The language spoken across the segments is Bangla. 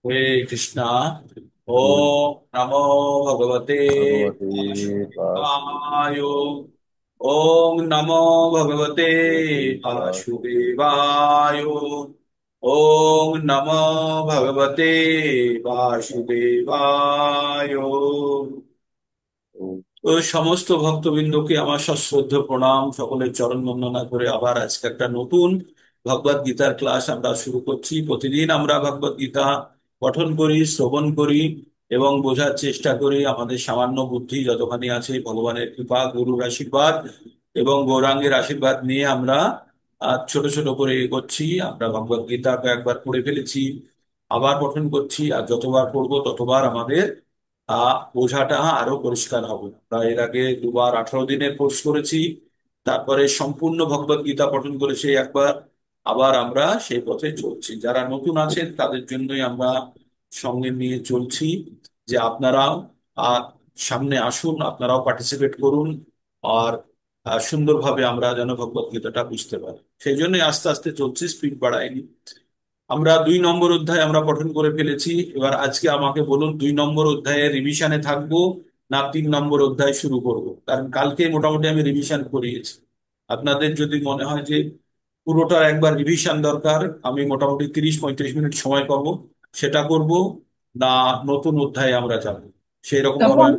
হরে কৃষ্ণা। हम्म। ওম নমো ভগবতে भगवते বাসুদেবায়। वासुदेवाय। ওম নমো ভগবতে भगवते বাসুদেবায়। ওম নমো ভগবতে বাসুদেবায়। वासुदेवाय। তো সমস্ত ভক্তবৃন্দকে আমার সশ্রদ্ধ প্রণাম, সকলের চরণ বন্দনা করে আবার আজকে একটা নতুন ভগবদ গীতার ক্লাস আমরা শুরু করছি। প্রতিদিন আমরা ভগবদ গীতা পঠন করি, শ্রবণ করি এবং বোঝার চেষ্টা করি। আমাদের সামান্য বুদ্ধি যতখানি আছে, ভগবানের কৃপা, গুরুর আশীর্বাদ এবং গৌরাঙ্গের আশীর্বাদ নিয়ে আমরা ছোট ছোট করে এগোচ্ছি। আমরা ভগবদ গীতা একবার পড়ে ফেলেছি, আবার পঠন করছি, আর যতবার পড়বো ততবার আমাদের বোঝাটা আরো পরিষ্কার হবে। আমরা এর আগে দুবার 18 দিনের কোর্স করেছি, তারপরে সম্পূর্ণ ভগবদ গীতা পঠন করেছি একবার। আবার আমরা সেই পথে চলছি। যারা নতুন আছেন তাদের জন্যই আমরা সঙ্গে নিয়ে চলছি, যে আপনারাও আহ, সামনে আসুন, আপনারাও পার্টিসিপেট করুন। আর সুন্দরভাবে আমরা যেন ভগবদ গীতাটা বুঝতে পারি, সেই জন্যই আস্তে আস্তে চলছি, স্পিড বাড়াইনি। আমরা 2 নম্বর অধ্যায় আমরা পঠন করে ফেলেছি। এবার আজকে আমাকে বলুন, 2 নম্বর অধ্যায়ের রিভিশনে থাকবো না 3 নম্বর অধ্যায় শুরু করব? কারণ কালকে মোটামুটি আমি রিভিশন করিয়েছি। আপনাদের যদি মনে হয় যে পুরোটার একবার রিভিশন দরকার, আমি মোটামুটি 30-35 মিনিট সময় পাবো, সেটা করব, না নতুন অধ্যায়ে আমরা যাব সেই রকম ভাবে। প্রভু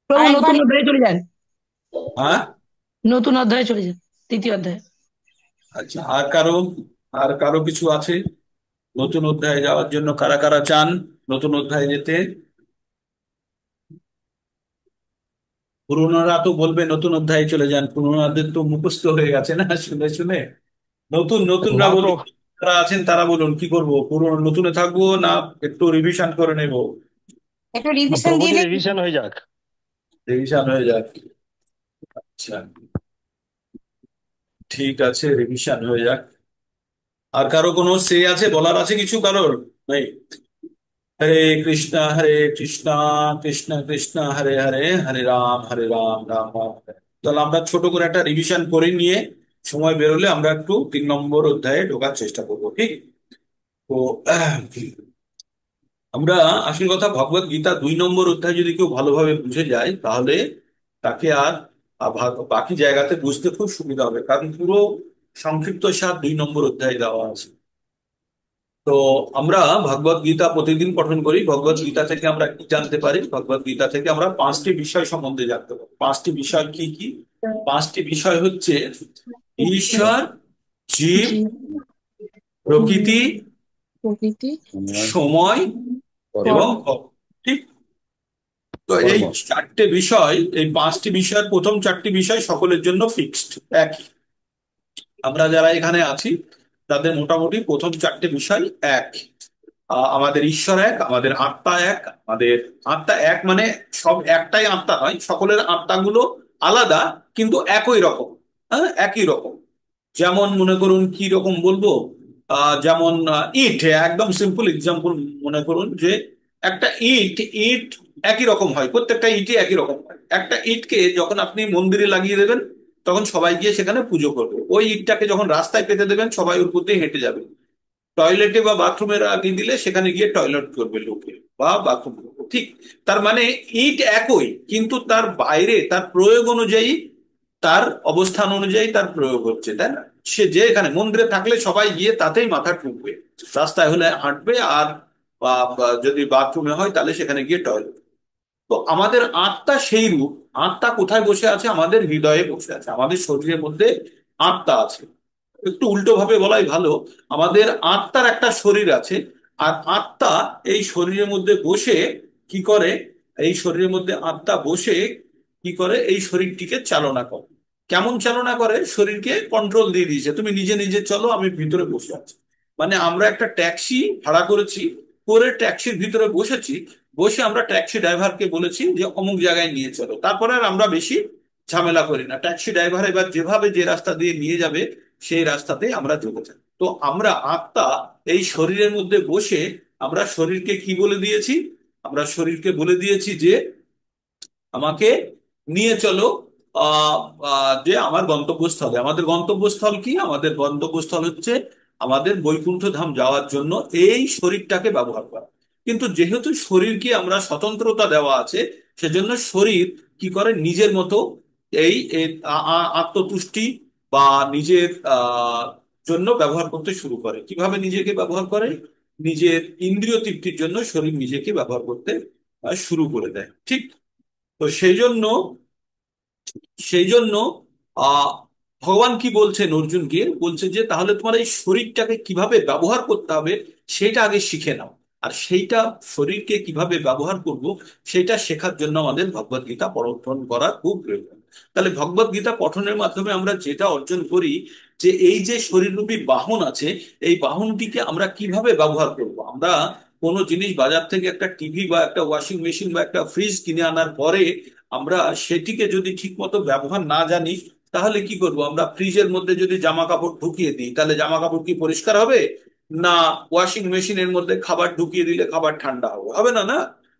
প্রভু আরেকবার নতুন অধ্যায়ে চলে যান। হ্যাঁ, নতুন অধ্যায়ে চলে যান, তৃতীয় অধ্যায়। আচ্ছা। আর কারো কিছু আছে নতুন অধ্যায়ে যাওয়ার জন্য? কারা কারা চান নতুন অধ্যায়ে যেতে? পুরোনোরা তো বলবে নতুন অধ্যায়ে চলে যান, পুরোনোদের তো মুখস্থ হয়ে গেছে না শুনে শুনে। নতুনরা না বলুন, যারা আছেন তারা বলুন, কি করব? পুরোনো নতুনে থাকবো না একটু রিভিশন করে নেব? একটু রিভিশন দিয়ে প্রভুজি দেন। রিভিশন হয়ে যাক। রিভিশন হয়ে যাক। আচ্ছা, ঠিক আছে, রিভিশন হয়ে যাক। আর কারো কোনো সে আছে, বলার আছে কিছু কারোর? নেই? হরে কৃষ্ণ হরে কৃষ্ণ, কৃষ্ণ কৃষ্ণ হরে হরে, হরে রাম, রাম রাম হরে হরে। তাহলে আমরা ছোট করে একটা রিভিশন করে নিয়ে সময় বেরোলে আমরা একটু 3 নম্বর অধ্যায়ে ঢোকার চেষ্টা করবো, ঠিক? তো আমরা, আসল কথা, ভগবত গীতা 2 নম্বর অধ্যায় যদি কেউ ভালোভাবে বুঝে যায় তাহলে তাকে আর বাকি জায়গাতে বুঝতে খুব সুবিধা হবে, কারণ পুরো সংক্ষিপ্ত সার 2 নম্বর অধ্যায়ে দেওয়া আছে। তো আমরা ভগবত গীতা প্রতিদিন পঠন করি। ভগবত গীতা থেকে আমরা কি জানতে পারি? ভগবত গীতা থেকে আমরা 5টি বিষয় সম্বন্ধে জানতে পারি। 5টি বিষয় কি কি? 5টি বিষয় হচ্ছে ঈশ্বর, জীব, জীব, প্রকৃতি, প্রকৃতি, সময়, সময় কর্ম। এবং কর্ম। কর্ম। ঠিক? তো এই কর্ম। 4টে বিষয়, এই 5টি বিষয়ের প্রথম 4টি বিষয় সকলের জন্য ফিক্সড, একই। আমরা যারা এখানে আছি তাদের মোটামুটি প্রথম 4টে বিষয় এক। আমাদের ঈশ্বর এক, আমাদের আত্মা এক। আমাদের আত্মা এক মানে সব একটাই আত্মা নয়, সকলের আত্মাগুলো আলাদা কিন্তু একই রকম। হ্যাঁ, একই রকম। যেমন মনে করুন, কি রকম বলবো, যেমন ইট, একদম সিম্পল এক্সাম্পল। মনে করুন যে একটা ইট ইট একই রকম হয়, প্রত্যেকটা ইটই একই রকম হয়। একটা ইটকে যখন আপনি মন্দিরে লাগিয়ে দেবেন তখন সবাই গিয়ে সেখানে পুজো করবে। ওই ইটটাকে যখন রাস্তায় পেতে দেবেন সবাই ওর উপর দিয়ে হেঁটে যাবে। টয়লেটে বা বাথরুমে লাগিয়ে দিলে সেখানে গিয়ে টয়লেট করবে লোকে, বা বাথরুম করবে। ঠিক তার মানে ইট একই, কিন্তু তার বাইরে তার প্রয়োগ অনুযায়ী, তার অবস্থান অনুযায়ী তার প্রয়োগ হচ্ছে, তাই না? সে যে এখানে মন্দিরে থাকলে সবাই গিয়ে তাতেই মাথা ঠুকবে, রাস্তায় হলে হাঁটবে, আর বা যদি বাথরুমে হয় তাহলে সেখানে গিয়ে টয়লেট। তো আমাদের আত্মা সেই রূপ। আত্মা কোথায় বসে আছে? আমাদের হৃদয়ে বসে আছে, আমাদের শরীরের মধ্যে আত্মা আছে। একটু উল্টো ভাবে বলাই ভালো, আমাদের আত্মার একটা শরীর আছে। আর আত্মা এই শরীরের মধ্যে বসে কি করে? এই শরীরের মধ্যে আত্মা বসে কি করে? এই শরীরটিকে চালনা করে। কেমন চালনা করে? শরীরকে কন্ট্রোল দিয়ে দিয়েছে, তুমি নিজে নিজে চলো, আমি ভিতরে বসে আছি। মানে আমরা একটা ট্যাক্সি ভাড়া করেছি, করে ট্যাক্সির ভিতরে বসেছি। বসে আমরা ট্যাক্সি ড্রাইভারকে বলেছি যে অমুক জায়গায় নিয়ে চলো, তারপরে আর আমরা বেশি ঝামেলা করি না। ট্যাক্সি ড্রাইভার এবার যেভাবে যে রাস্তা দিয়ে নিয়ে যাবে সেই রাস্তাতে আমরা চলে যাই। তো আমরা আত্মা এই শরীরের মধ্যে বসে আমরা শরীরকে কি বলে দিয়েছি? আমরা শরীরকে বলে দিয়েছি যে আমাকে নিয়ে চলো আহ যে আমার গন্তব্যস্থলে। আমাদের গন্তব্যস্থল কি? আমাদের গন্তব্যস্থল হচ্ছে আমাদের বৈকুণ্ঠ ধাম যাওয়ার জন্য এই শরীরটাকে ব্যবহার করা। কিন্তু যেহেতু শরীরকে আমরা স্বতন্ত্রতা দেওয়া আছে, সেজন্য শরীর কি করে নিজের মতো এই এই আত্মতুষ্টি বা নিজের জন্য ব্যবহার করতে শুরু করে। কিভাবে নিজেকে ব্যবহার করে? নিজের ইন্দ্রিয় তৃপ্তির জন্য শরীর নিজেকে ব্যবহার করতে শুরু করে দেয়, ঠিক? তো সেই জন্য আহ ভগবান কি বলছেন অর্জুনকে, বলছে যে তাহলে তোমার এই শরীরটাকে কিভাবে ব্যবহার করতে হবে সেটা আগে শিখে নাও। আর সেইটা, শরীরকে কিভাবে ব্যবহার করব, সেটা শেখার জন্য আমাদের ভগবদ গীতা পঠন করা খুব প্রয়োজন। তাহলে ভগবদ গীতা পঠনের মাধ্যমে আমরা যেটা অর্জন করি, যে এই যে শরীররূপী বাহন আছে, এই বাহনটিকে আমরা কিভাবে ব্যবহার করব। আমরা কোনো জিনিস বাজার থেকে, একটা টিভি বা একটা ওয়াশিং মেশিন বা একটা ফ্রিজ কিনে আনার পরে আমরা সেটিকে যদি ঠিক মতো ব্যবহার না জানি, তাহলে কি করব? আমরা ফ্রিজের মধ্যে যদি জামা কাপড় ঢুকিয়ে দিই, তাহলে জামা কাপড় কি পরিষ্কার হবে? না ওয়াশিং মেশিনের মধ্যে খাবার ঢুকিয়ে দিলে খাবার ঠান্ডা হবে? হবে না, না।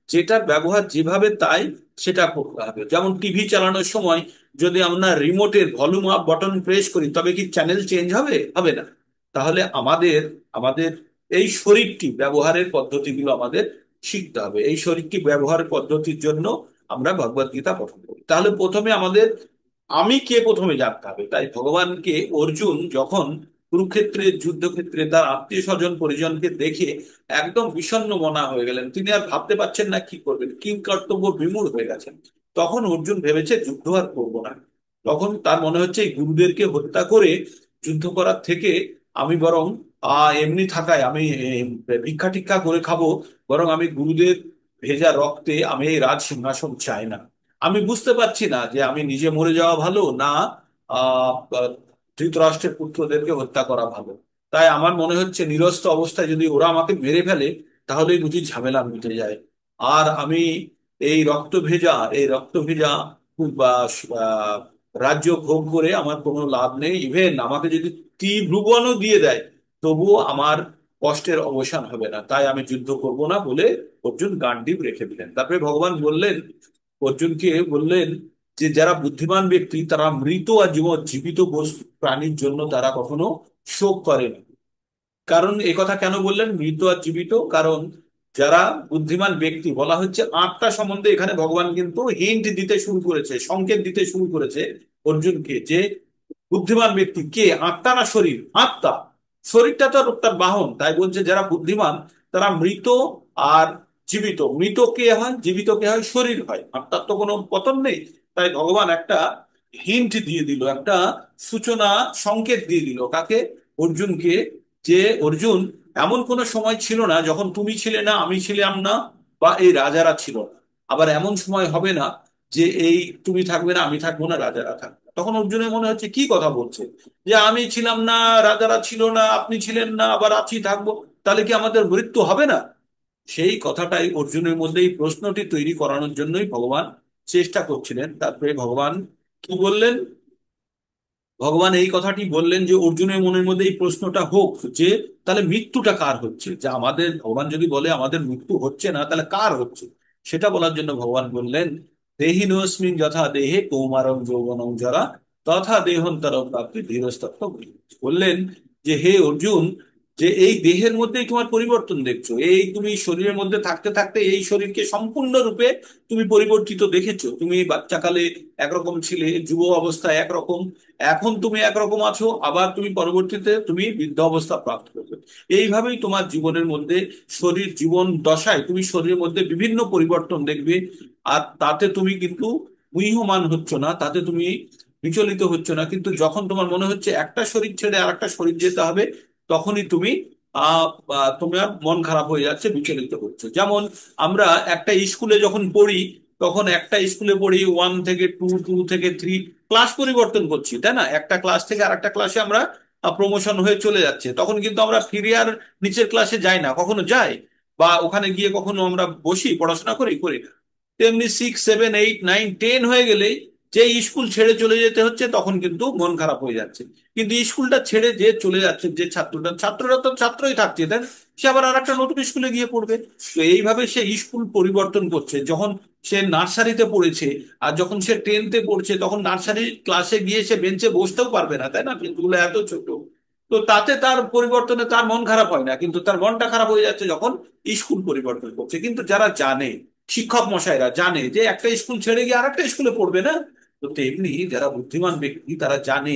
যেটার ব্যবহার যেভাবে তাই সেটা করতে হবে। যেমন টিভি চালানোর সময় যদি আমরা রিমোটের ভলিউম আপ বাটন প্রেস করি, তবে কি চ্যানেল চেঞ্জ হবে? হবে না। তাহলে আমাদের আমাদের এই শরীরটি ব্যবহারের পদ্ধতিগুলো আমাদের শিখতে হবে। এই শরীরটি ব্যবহারের পদ্ধতির জন্য আমরা ভগবদ গীতা পঠন করি। তাহলে প্রথমে আমাদের আমি কে প্রথমে জানতে হবে। তাই ভগবানকে অর্জুন যখন কুরুক্ষেত্রের যুদ্ধক্ষেত্রে তার আত্মীয় স্বজন পরিজনকে দেখে একদম বিষণ্ণ মনা হয়ে গেলেন, তিনি আর ভাবতে পারছেন না কি করবেন, কিং কর্তব্য বিমূঢ় হয়ে গেছেন। তখন অর্জুন ভেবেছে যুদ্ধ আর করবো না। তখন তার মনে হচ্ছে এই গুরুদেরকে হত্যা করে যুদ্ধ করার থেকে আমি বরং এমনি থাকায় আমি ভিক্ষা টিক্ষা করে খাবো। বরং আমি গুরুদের ভেজা রক্তে আমি এই রাজ সিংহাসন চাই না। আমি বুঝতে পারছি না যে আমি নিজে মরে যাওয়া ভালো, না আহ আহ, ধৃতরাষ্ট্রের পুত্রদেরকে হত্যা করা ভালো। তাই আমার মনে হচ্ছে নিরস্ত্র অবস্থায় যদি ওরা আমাকে মেরে ফেলে, তাহলেই বুঝি ঝামেলা মিটে যায়। আর আমি এই রক্ত ভেজা রাজ্য ভোগ করে আমার কোনো লাভ নেই। ইভেন আমাকে যদি ভ্রুবনও দিয়ে দেয়, তবুও আমার কষ্টের অবসান হবে না। তাই আমি যুদ্ধ করব না বলে অর্জুন গান্ডীব রেখে দিলেন। তারপরে ভগবান বললেন, অর্জুনকে বললেন যে যারা বুদ্ধিমান ব্যক্তি তারা মৃত আর জীবিত বস্তু প্রাণীর জন্য তারা কখনো শোক করে না। কারণ এই কথা কেন বললেন মৃত আর জীবিত? কারণ যারা বুদ্ধিমান ব্যক্তি বলা হচ্ছে, আত্মা সম্বন্ধে এখানে ভগবান কিন্তু হিন্ট দিতে শুরু করেছে, সংকেত দিতে শুরু করেছে অর্জুনকে, যে বুদ্ধিমান ব্যক্তি কে, আত্মা না শরীর? আত্মা। শরীরটা তো তার বাহন। তাই বলছে যারা বুদ্ধিমান তারা মৃত আর জীবিত। মৃত কে হয়, জীবিত কে হয়? শরীর হয়। আত্মার তো কোনো পতন নেই। তাই ভগবান একটা হিন্ট দিয়ে দিল, একটা সূচনা সংকেত দিয়ে দিল কাকে? অর্জুনকে। যে অর্জুন, এমন কোনো সময় ছিল না যখন তুমি ছিলে না, আমি ছিলাম না, বা এই রাজারা ছিল না। আবার এমন সময় হবে না যে এই তুমি থাকবে না, আমি থাকবো না, রাজারা থাকবে না। তখন অর্জুনের মনে হচ্ছে কি কথা বলছে, যে আমি ছিলাম না, রাজারা ছিল না, আপনি ছিলেন না, আবার আছি থাকবো, তাহলে কি আমাদের মৃত্যু হবে না? সেই কথাটাই অর্জুনের মধ্যে এই প্রশ্নটি তৈরি করানোর জন্যই ভগবান চেষ্টা করছিলেন। তারপরে ভগবান কি বললেন? ভগবান এই কথাটি বললেন যে অর্জুনের মনের মধ্যে এই প্রশ্নটা হোক, যে তাহলে মৃত্যুটা কার হচ্ছে। যে আমাদের, ভগবান যদি বলে আমাদের মৃত্যু হচ্ছে না, তাহলে কার হচ্ছে? সেটা বলার জন্য ভগবান বললেন, দেহিনোস্মিন যথা দেহে কৌমারং যৌবনং জরা তথা দেহান্তরং প্রাপ্তি ধীরস্তত্ত্ব বলি। বললেন যে হে অর্জুন, যে এই দেহের মধ্যেই তোমার পরিবর্তন দেখছো। এই তুমি শরীরের মধ্যে থাকতে থাকতে এই শরীরকে সম্পূর্ণরূপে তুমি পরিবর্তিত দেখেছো। তুমি বাচ্চাকালে একরকম ছিলে, যুব অবস্থায় একরকম, এখন তুমি একরকম আছো, আবার তুমি পরবর্তীতে তুমি বৃদ্ধ অবস্থা প্রাপ্ত করবে। এইভাবেই তোমার জীবনের মধ্যে, শরীর জীবন দশায় তুমি শরীরের মধ্যে বিভিন্ন পরিবর্তন দেখবে। আর তাতে তুমি কিন্তু মুহ্যমান হচ্ছ না, তাতে তুমি বিচলিত হচ্ছ না। কিন্তু যখন তোমার মনে হচ্ছে একটা শরীর ছেড়ে আর একটা শরীর যেতে হবে, তখনই তুমি তোমার মন খারাপ হয়ে যাচ্ছে, বিচলিত হচ্ছে। যেমন আমরা একটা স্কুলে যখন পড়ি, তখন একটা স্কুলে পড়ি 1 থেকে 2, 2 থেকে 3, ক্লাস পরিবর্তন করছি, তাই না? একটা ক্লাস থেকে আরেকটা ক্লাসে আমরা প্রমোশন হয়ে চলে যাচ্ছে। তখন কিন্তু আমরা ফিরে আর নিচের ক্লাসে যাই না, কখনো যাই? বা ওখানে গিয়ে কখনো আমরা বসি, পড়াশোনা করি? করি না। তেমনি 6, 7, 8, 9, 10 হয়ে গেলেই যে স্কুল ছেড়ে চলে যেতে হচ্ছে, তখন কিন্তু মন খারাপ হয়ে যাচ্ছে। কিন্তু স্কুলটা ছেড়ে যে চলে যাচ্ছে যে ছাত্ররা তো ছাত্রই থাকছে, তাই না? সে আবার আর একটা নতুন স্কুলে গিয়ে পড়বে। তো এইভাবে সে স্কুল পরিবর্তন করছে। যখন সে নার্সারিতে পড়েছে, আর যখন সে 10তে পড়ছে, তখন নার্সারি ক্লাসে গিয়ে সে বেঞ্চে বসতেও পারবে না, তাই না? বেঞ্চগুলো এত ছোট। তো তাতে তার পরিবর্তনে তার মন খারাপ হয় না, কিন্তু তার মনটা খারাপ হয়ে যাচ্ছে যখন স্কুল পরিবর্তন করছে। কিন্তু যারা জানে, শিক্ষক মশাইরা জানে যে একটা স্কুল ছেড়ে গিয়ে আরেকটা স্কুলে পড়বে না, তো তেমনি যারা বুদ্ধিমান ব্যক্তি তারা জানে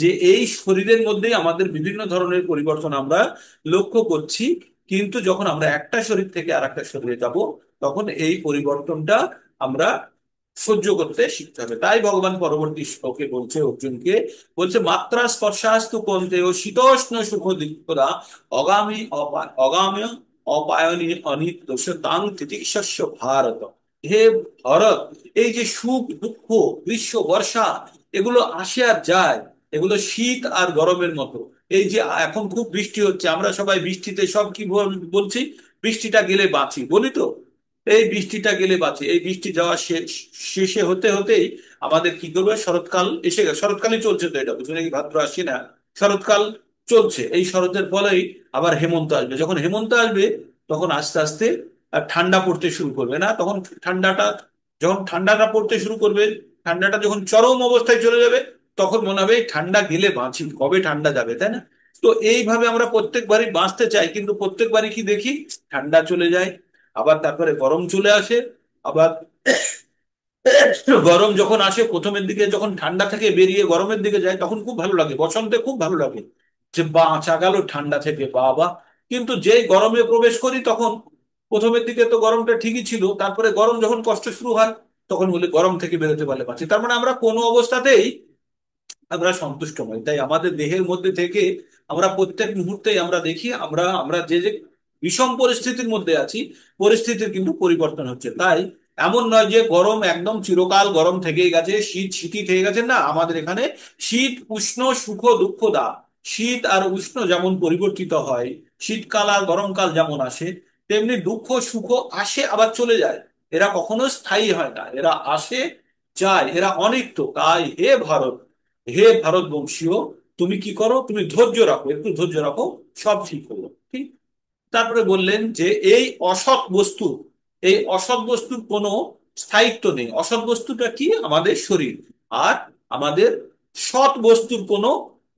যে এই শরীরের মধ্যেই আমাদের বিভিন্ন ধরনের পরিবর্তন আমরা লক্ষ্য করছি, কিন্তু যখন আমরা একটা শরীর থেকে আর একটা শরীরে যাব তখন এই পরিবর্তনটা আমরা সহ্য করতে শিখতে হবে। তাই ভগবান পরবর্তী শ্লোকে বলছে অর্জুনকে, বলছে মাত্রা স্পর্শাস্তু কন্তেয় শীতোষ্ণ সুখ দিকরা অগামী অপায়নী অনিত্য তাং তিতিক্ষস্য ভারত। হে ভরত, এই যে সুখ দুঃখ, গ্রীষ্ম বর্ষা, এগুলো আসে আর যায়, এগুলো শীত আর গরমের মতো। এই যে এখন খুব বৃষ্টি হচ্ছে, আমরা সবাই বৃষ্টিতে সব কি বলছি, বৃষ্টিটা গেলে বাঁচি বলি তো। এই বৃষ্টিটা গেলে বাঁচি, এই বৃষ্টি যাওয়া শেষে হতে হতেই আমাদের কি করবে, শরৎকাল এসে গেছে। শরৎকালই চলছে তো, এটা বুঝে নাকি, ভাদ্র আসছে না, শরৎকাল চলছে। এই শরতের পরেই আবার হেমন্ত আসবে। যখন হেমন্ত আসবে তখন আস্তে আস্তে ঠান্ডা পড়তে শুরু করবে না, তখন ঠান্ডাটা, যখন ঠান্ডাটা পড়তে শুরু করবে, ঠান্ডাটা যখন চরম অবস্থায় চলে যাবে, তখন মনে হবে এই ঠান্ডা গেলে বাঁচি, কবে ঠান্ডা যাবে, তাই না? তো এইভাবে আমরা প্রত্যেকবারই বাঁচতে চাই, কিন্তু প্রত্যেকবারই কি দেখি, ঠান্ডা চলে যায়, আবার তারপরে গরম চলে আসে, আবার গরম যখন আসে প্রথমের দিকে, যখন ঠান্ডা থেকে বেরিয়ে গরমের দিকে যায় তখন খুব ভালো লাগে, বসন্তে খুব ভালো লাগে যে বাঁচা গেল ঠান্ডা থেকে, বাবা। কিন্তু যেই গরমে প্রবেশ করি তখন, প্রথমের দিকে তো গরমটা ঠিকই ছিল, তারপরে গরম যখন কষ্ট শুরু হয় তখন বলি গরম থেকে বেরোতে পারলে বাঁচি। তার মানে আমরা কোনো অবস্থাতেই আমরা সন্তুষ্ট নই। তাই আমাদের দেহের মধ্যে থেকে আমরা প্রত্যেক মুহূর্তেই আমরা দেখি, আমরা আমরা যে যে বিষম পরিস্থিতির মধ্যে আছি, পরিস্থিতির কিন্তু পরিবর্তন হচ্ছে। তাই এমন নয় যে গরম একদম চিরকাল গরম থেকেই গেছে, শীত শীতই থেকে গেছে, না, আমাদের এখানে শীত উষ্ণ সুখ দুঃখ দা, শীত আর উষ্ণ যেমন পরিবর্তিত হয়, শীতকাল আর গরমকাল যেমন আসে, তেমনি দুঃখ সুখ আসে আবার চলে যায়। এরা কখনো স্থায়ী হয় না, এরা আসে যায়, এরা অনিত্য। তাই হে ভারত, হে ভারতবংশীয়, তুমি কি করো, তুমি ধৈর্য রাখো, একটু ধৈর্য রাখো, সব ঠিক হলো, ঠিক। তারপরে বললেন যে এই অসৎ বস্তু, এই অসৎ বস্তুর কোনো স্থায়িত্ব নেই। অসৎ বস্তুটা কি, আমাদের শরীর। আর আমাদের সৎ বস্তুর কোনো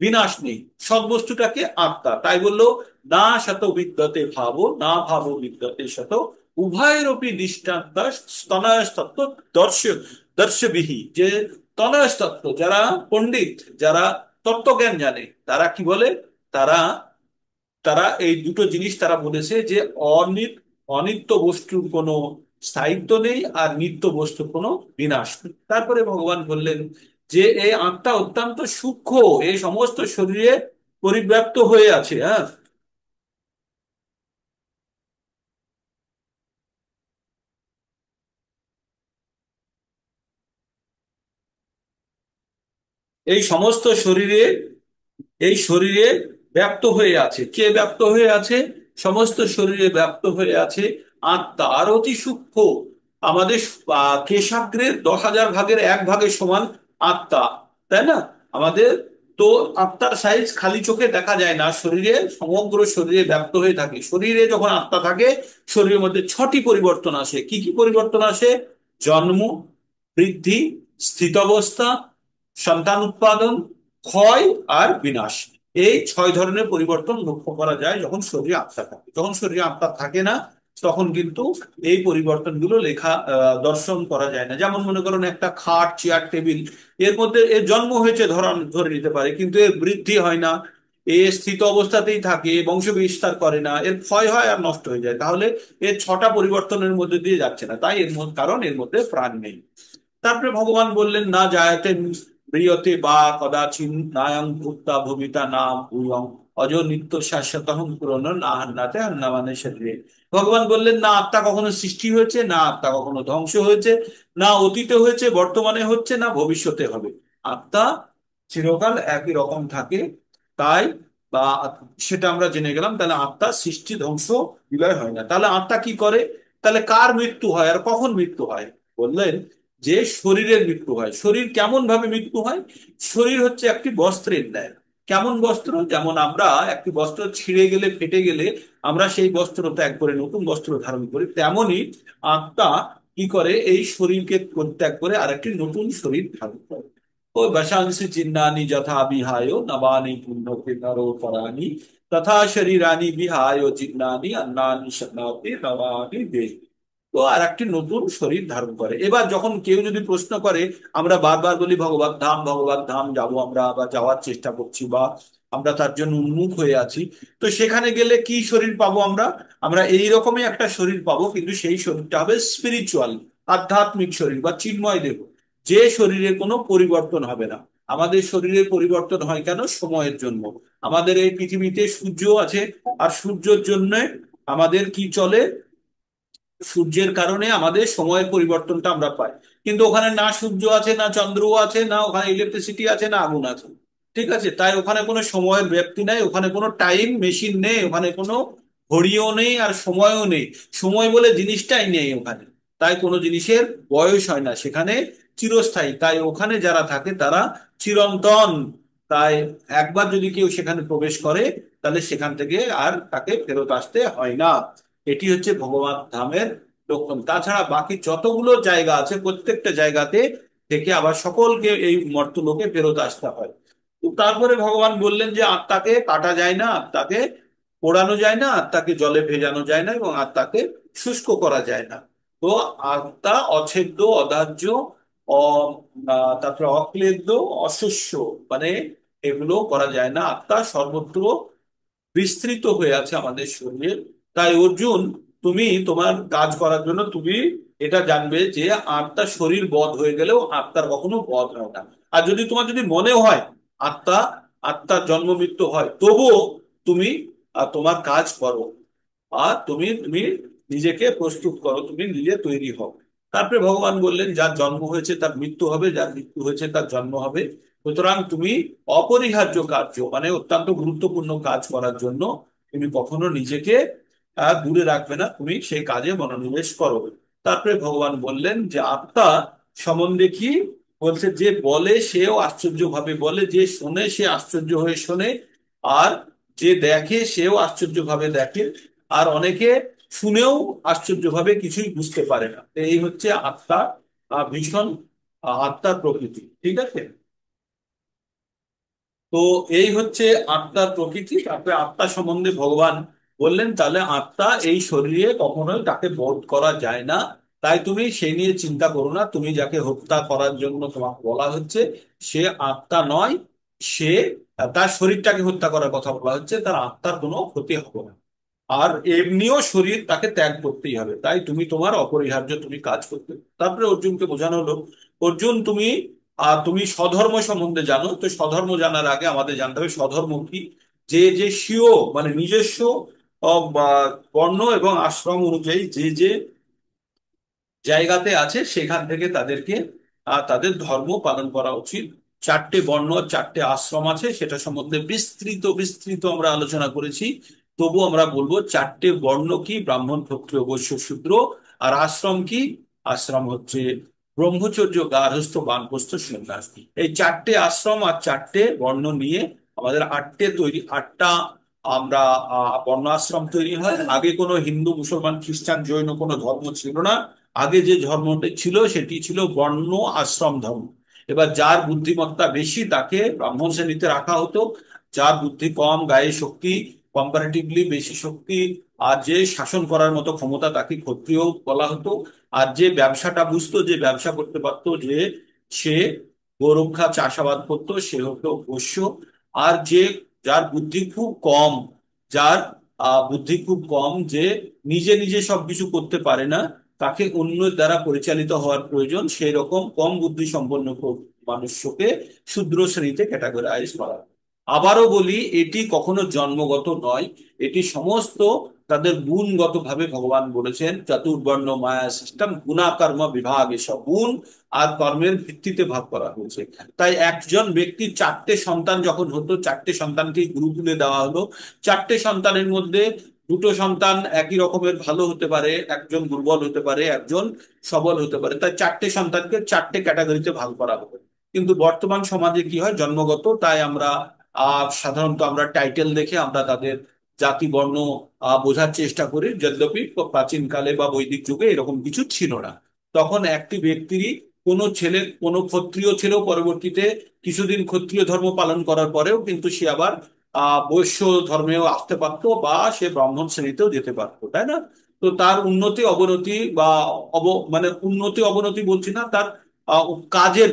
বিনাশ নেই। সৎ বস্তুটাকে আত্মা। তাই বললো না শত বিদ্যতে ভাবো না ভাবো বিদ্যতে শত, উভয়েরপি দৃষ্টান্ত স্তনয়স্তত্ত্ব দর্শ দর্শবিহি। যে তনয়স্তত্ত্ব, যারা পণ্ডিত, যারা তত্ত্বজ্ঞান জানে, তারা কি বলে, তারা তারা এই দুটো জিনিস তারা বলেছে যে অনিত্য বস্তুর কোনো স্থায়িত্ব নেই আর নিত্য বস্তুর কোনো বিনাশ নেই। তারপরে ভগবান বললেন যে এই আত্মা অত্যন্ত সূক্ষ্ম, এই সমস্ত শরীরে পরিব্যাপ্ত হয়ে আছে। হ্যাঁ, এই সমস্ত শরীরে, এই শরীরে ব্যাপ্ত হয়ে আছে। কে ব্যাপ্ত হয়ে আছে, সমস্ত শরীরে ব্যাপ্ত হয়ে আছে আত্মা। আর অতি সূক্ষ্ম, আমাদের কেশাগ্রের 10,000 ভাগের 1 ভাগের সমান আত্মা, তাই না? আমাদের তো আত্মার সাইজ খালি চোখে দেখা যায় না, শরীরে, সমগ্র শরীরে ব্যাপ্ত হয়ে থাকে। শরীরে যখন আত্মা থাকে, শরীরের মধ্যে 6টি পরিবর্তন আসে। কি কি পরিবর্তন আসে, জন্ম, বৃদ্ধি, স্থিতাবস্থা, সন্তান উৎপাদন, ক্ষয় আর বিনাশ। এই 6 ধরনের পরিবর্তন লক্ষ্য করা যায় যখন শরীরে আত্মা থাকে। যখন শরীরে আত্মা থাকে না তখন কিন্তু এই পরিবর্তনগুলো দর্শন করা যায় না। যেমন মনে করুন একটা খাট, চেয়ার, টেবিল, এর মধ্যে এর জন্ম হয়েছে ধরে নিতে পারে, কিন্তু এর বৃদ্ধি হয় না, এ স্থিত অবস্থাতেই থাকে, বংশ বিস্তার করে না, এর ক্ষয় হয় আর নষ্ট হয়ে যায়। তাহলে এর 6টা পরিবর্তনের মধ্যে দিয়ে যাচ্ছে না, তাই কারণ এর মধ্যে প্রাণ নেই। তারপরে ভগবান বললেন না জায়তে ম্রিয়তে বা কদাচিন নায়ং ভূত্বা ভবিতা নাম ভূয়ং অজ নিত্য শাশ্বতহং পুরনো না হান্নাতে হান্না মানে শরীরে। ভগবান বললেন না আত্মা কখনো সৃষ্টি হয়েছে, না আত্মা কখনো ধ্বংস হয়েছে, না অতীতে হয়েছে, বর্তমানে হচ্ছে, না ভবিষ্যতে হবে। আত্মা চিরকাল একই রকম থাকে। তাই বা সেটা আমরা জেনে গেলাম। তাহলে আত্মা সৃষ্টি ধ্বংস বিলয় হয় না। তাহলে আত্মা কি করে, তাহলে কার মৃত্যু হয় আর কখন মৃত্যু হয়? বললেন যে শরীরের মৃত্যু হয়। শরীর কেমন ভাবে মৃত্যু হয়, শরীর হচ্ছে একটি বস্ত্রের ন্যায়। কেমন বস্ত্র, যেমন আমরা একটি বস্ত্র ছিঁড়ে গেলে, ফেটে গেলে আমরা সেই বস্ত্র ত্যাগ করে নতুন বস্ত্র ধারণ করি, তেমনি আত্মা কি করে, এই শরীরকে পরিত্যাগ করে আরেকটি নতুন শরীর ধারণ করে। ওই বশাংসি চিন্নানি যথা বিহায় নবানি পুণ্যকে নরো পরাণি তথা শরীরানি বিহায় চিন্নানি অন্নানি শনাতে নবানি দেহ। তো আর একটি নতুন শরীর ধারণ করে। এবার যখন কেউ যদি প্রশ্ন করে, আমরা বারবার বলি ভগবত ধাম যাব আমরা, বা যাওয়ার চেষ্টা করছি, বা আমরা তার জন্য উন্মুখ হয়ে আছি, তো সেখানে গেলে কি শরীর পাবো আমরা? আমরা এই রকমই একটা শরীর পাবো, কিন্তু সেই শরীরটা হবে স্পিরিচুয়াল, আধ্যাত্মিক শরীর বা চিন্ময় দেহ, যে শরীরে কোনো পরিবর্তন হবে না। আমাদের শরীরের পরিবর্তন হয় কেন? সময়ের জন্য। আমাদের এই পৃথিবীতে সূর্য আছে, আর সূর্যের জন্য আমাদের কি চলে? সূর্যের কারণে আমাদের সময়ের পরিবর্তনটা আমরা পাই। কিন্তু ওখানে না সূর্য আছে, না চন্দ্র আছে, না ওখানে ইলেকট্রিসিটি আছে, না আগুন আছে। ঠিক আছে, তাই ওখানে কোনো সময়ের ব্যাপ্তি নাই, ওখানে কোনো টাইম মেশিন নেই, ওখানে কোনো ঘড়িও নেই আর সময়ও নেই। সময় বলে জিনিসটাই নেই ওখানে। তাই কোনো জিনিসের বয়স হয় না সেখানে, চিরস্থায়ী। তাই ওখানে যারা থাকে তারা চিরন্তন। তাই একবার যদি কেউ সেখানে প্রবেশ করে, তাহলে সেখান থেকে আর তাকে ফেরত আসতে হয় না। এটি হচ্ছে ভগবান ধামের লক্ষণ। তাছাড়া বাকি যতগুলো জায়গা আছে, প্রত্যেকটা জায়গাতে থেকে আবার সকলকে এই মর্তলোকে ফেরত আসতে হয়। তো তারপরে ভগবান বললেন যে আত্মাকে কাটা যায় না, আত্মাকে পোড়ানো যায় না, আত্মাকে জলে ভেজানো যায় না, এবং আত্মাকে শুষ্ক করা যায় না। তো আত্মা অছেদ্য, অদাহ্য, অ তারপরে অক্লেদ্য, অশস্য, মানে এগুলো করা যায় না। আত্মা সর্বত্র বিস্তৃত হয়ে আছে আমাদের শরীরে। তাই অর্জুন, তুমি তোমার কাজ করার জন্য তুমি এটা জানবে যে আত্মার শরীর বধ হয়ে গেলেও আত্মার কখনো বধ হয় না। আর যদি মনে হয় আত্মা আত্মার জন্ম মৃত্যু হয়, তবুও তুমি তোমার কাজ করো, আর তুমি তুমি নিজেকে প্রস্তুত করো, তুমি নিজে তৈরি হও। তারপরে ভগবান বললেন, যার জন্ম হয়েছে তার মৃত্যু হবে, যার মৃত্যু হয়েছে তার জন্ম হবে। সুতরাং তুমি অপরিহার্য কার্য, মানে অত্যন্ত গুরুত্বপূর্ণ কাজ করার জন্য তুমি কখনো নিজেকে দূরে রাখবে না, তুমি সেই কাজে মনোনিবেশ করো। তারপরে ভগবান বললেন যে আত্মা সম্বন্ধে কি বলছে, যে বলে সেও আশ্চর্য ভাবে বলে, যে শোনে সে আশ্চর্য হয়ে শোনে, আর যে দেখে সেও আশ্চর্য ভাবে দেখে, আর অনেকে শুনেও আশ্চর্যভাবে কিছুই বুঝতে পারে না। তো এই হচ্ছে আত্মা, ভীষণ আত্মার প্রকৃতি। ঠিক আছে, তো এই হচ্ছে আত্মার প্রকৃতি। তারপরে আত্মা সম্বন্ধে ভগবান বললেন, তাহলে আত্মা এই শরীরে কখনোই তাকে বধ করা যায় না। তাই তুমি সেই নিয়ে চিন্তা করো না। তুমি যাকে হত্যা করার জন্য তোমাকে বলা হচ্ছে, সে আত্মা নয়। সে, তার শরীরটাকে হত্যা করার কথা বলা হচ্ছে, তার আত্মার কোনো ক্ষতি হবে না। আর এমনিও শরীর তাকে ত্যাগ করতেই হবে। তাই তুমি তোমার অপরিহার্য তুমি কাজ করতে। তারপরে অর্জুনকে বোঝানো হলো, অর্জুন তুমি তুমি স্বধর্ম সম্বন্ধে জানো। তো স্বধর্ম জানার আগে আমাদের জানতে হবে স্বধর্ম কি। যে যে স্বীয়, মানে নিজস্ব বা বর্ণ এবং আশ্রম অনুযায়ী যে যে জায়গাতে আছে, সেখান থেকে তাদেরকে তাদের ধর্ম পালন করা উচিত। চারটে বর্ণ, চারটে আশ্রম আছে, সেটা সম্বন্ধে বিস্তৃত বিস্তৃত আমরা আলোচনা করেছি। তবু আমরা বলবো, চারটে বর্ণ কি? ব্রাহ্মণ, ক্ষত্রিয়, বৈশ্য, শূদ্র। আর আশ্রম কি? আশ্রম হচ্ছে ব্রহ্মচর্য, গার্হস্থ্য, বানপ্রস্থ, সন্ন্যাস। এই চারটে আশ্রম আর চারটে বর্ণ নিয়ে আমাদের আটটা আমরা বর্ণ আশ্রম তৈরি হয়। আগে কোনো হিন্দু, মুসলমান, খ্রিস্টান, জৈন কোনো ধর্ম ছিল না। আগে যে ধর্মটি ছিল সেটি ছিল বর্ণ আশ্রম ধর্ম। এবার যার বুদ্ধিমত্তা বেশি তাকে ব্রাহ্মণ শ্রেণীতে রাখা হতো, যার বুদ্ধি কম, গায়ে শক্তি কম্পারেটিভলি বেশি শক্তি, আর যে শাসন করার মতো ক্ষমতা, তাকে ক্ষত্রিয় বলা হতো। আর যে ব্যবসাটা বুঝতো, যে ব্যবসা করতে পারতো, যে সে গোরক্ষা, চাষাবাদ করতো, সে হতো বৈশ্য। আর যার বুদ্ধি খুব কম, যার বুদ্ধি খুব কম, যে নিজে নিজে সবকিছু করতে পারে না, তাকে অন্যের দ্বারা পরিচালিত হওয়ার প্রয়োজন, সেই রকম কম বুদ্ধি সম্পন্ন মানুষকে শূদ্র শ্রেণীতে ক্যাটাগরাইজ করা হয়। আবারও বলি, এটি কখনো জন্মগত নয়, এটি সমস্ত তাদের গুণগত ভাবে ভগবান বলেছেন। চতুর্বর্ণ মায়া সিস্টেম, গুণাকর্ম বিভাগ, এসব গুণ আর কর্মের ভিত্তিতে ভাগ করা হয়েছে। তাই একজন ব্যক্তির চারটে সন্তান যখন হতো, চারটে সন্তানকে গুরুকুলে দেওয়া হলো। চারটে সন্তানের মধ্যে দুটো সন্তান একই রকমের ভালো হতে পারে, একজন দুর্বল হতে পারে, একজন সবল হতে পারে। তাই চারটে সন্তানকে চারটে ক্যাটাগরিতে ভাগ করা হবে। কিন্তু বর্তমান সমাজে কি হয়, জন্মগত। তাই আমরা সাধারণত আমরা টাইটেল দেখে আমরা তাদের জাতি বর্ণ বোঝার চেষ্টা করি, যদ্যপি প্রাচীনকালে বা বৈদিক যুগে এরকম কিছু ছিল না। তখন একটি ব্যক্তিরই কোনো ক্ষত্রিয় ছেলেও পরবর্তীতে কিছুদিন ক্ষত্রিয় ধর্ম পালন করার পরেও কিন্তু সে আবার বৈশ্য ধর্মেও আসতে পারতো বা সে ব্রাহ্মণ শ্রেণীতেও যেতে পারতো, তাই না? তো তার উন্নতি অবনতি বা মানে উন্নতি অবনতি বলছি না, তার আহ, কাজের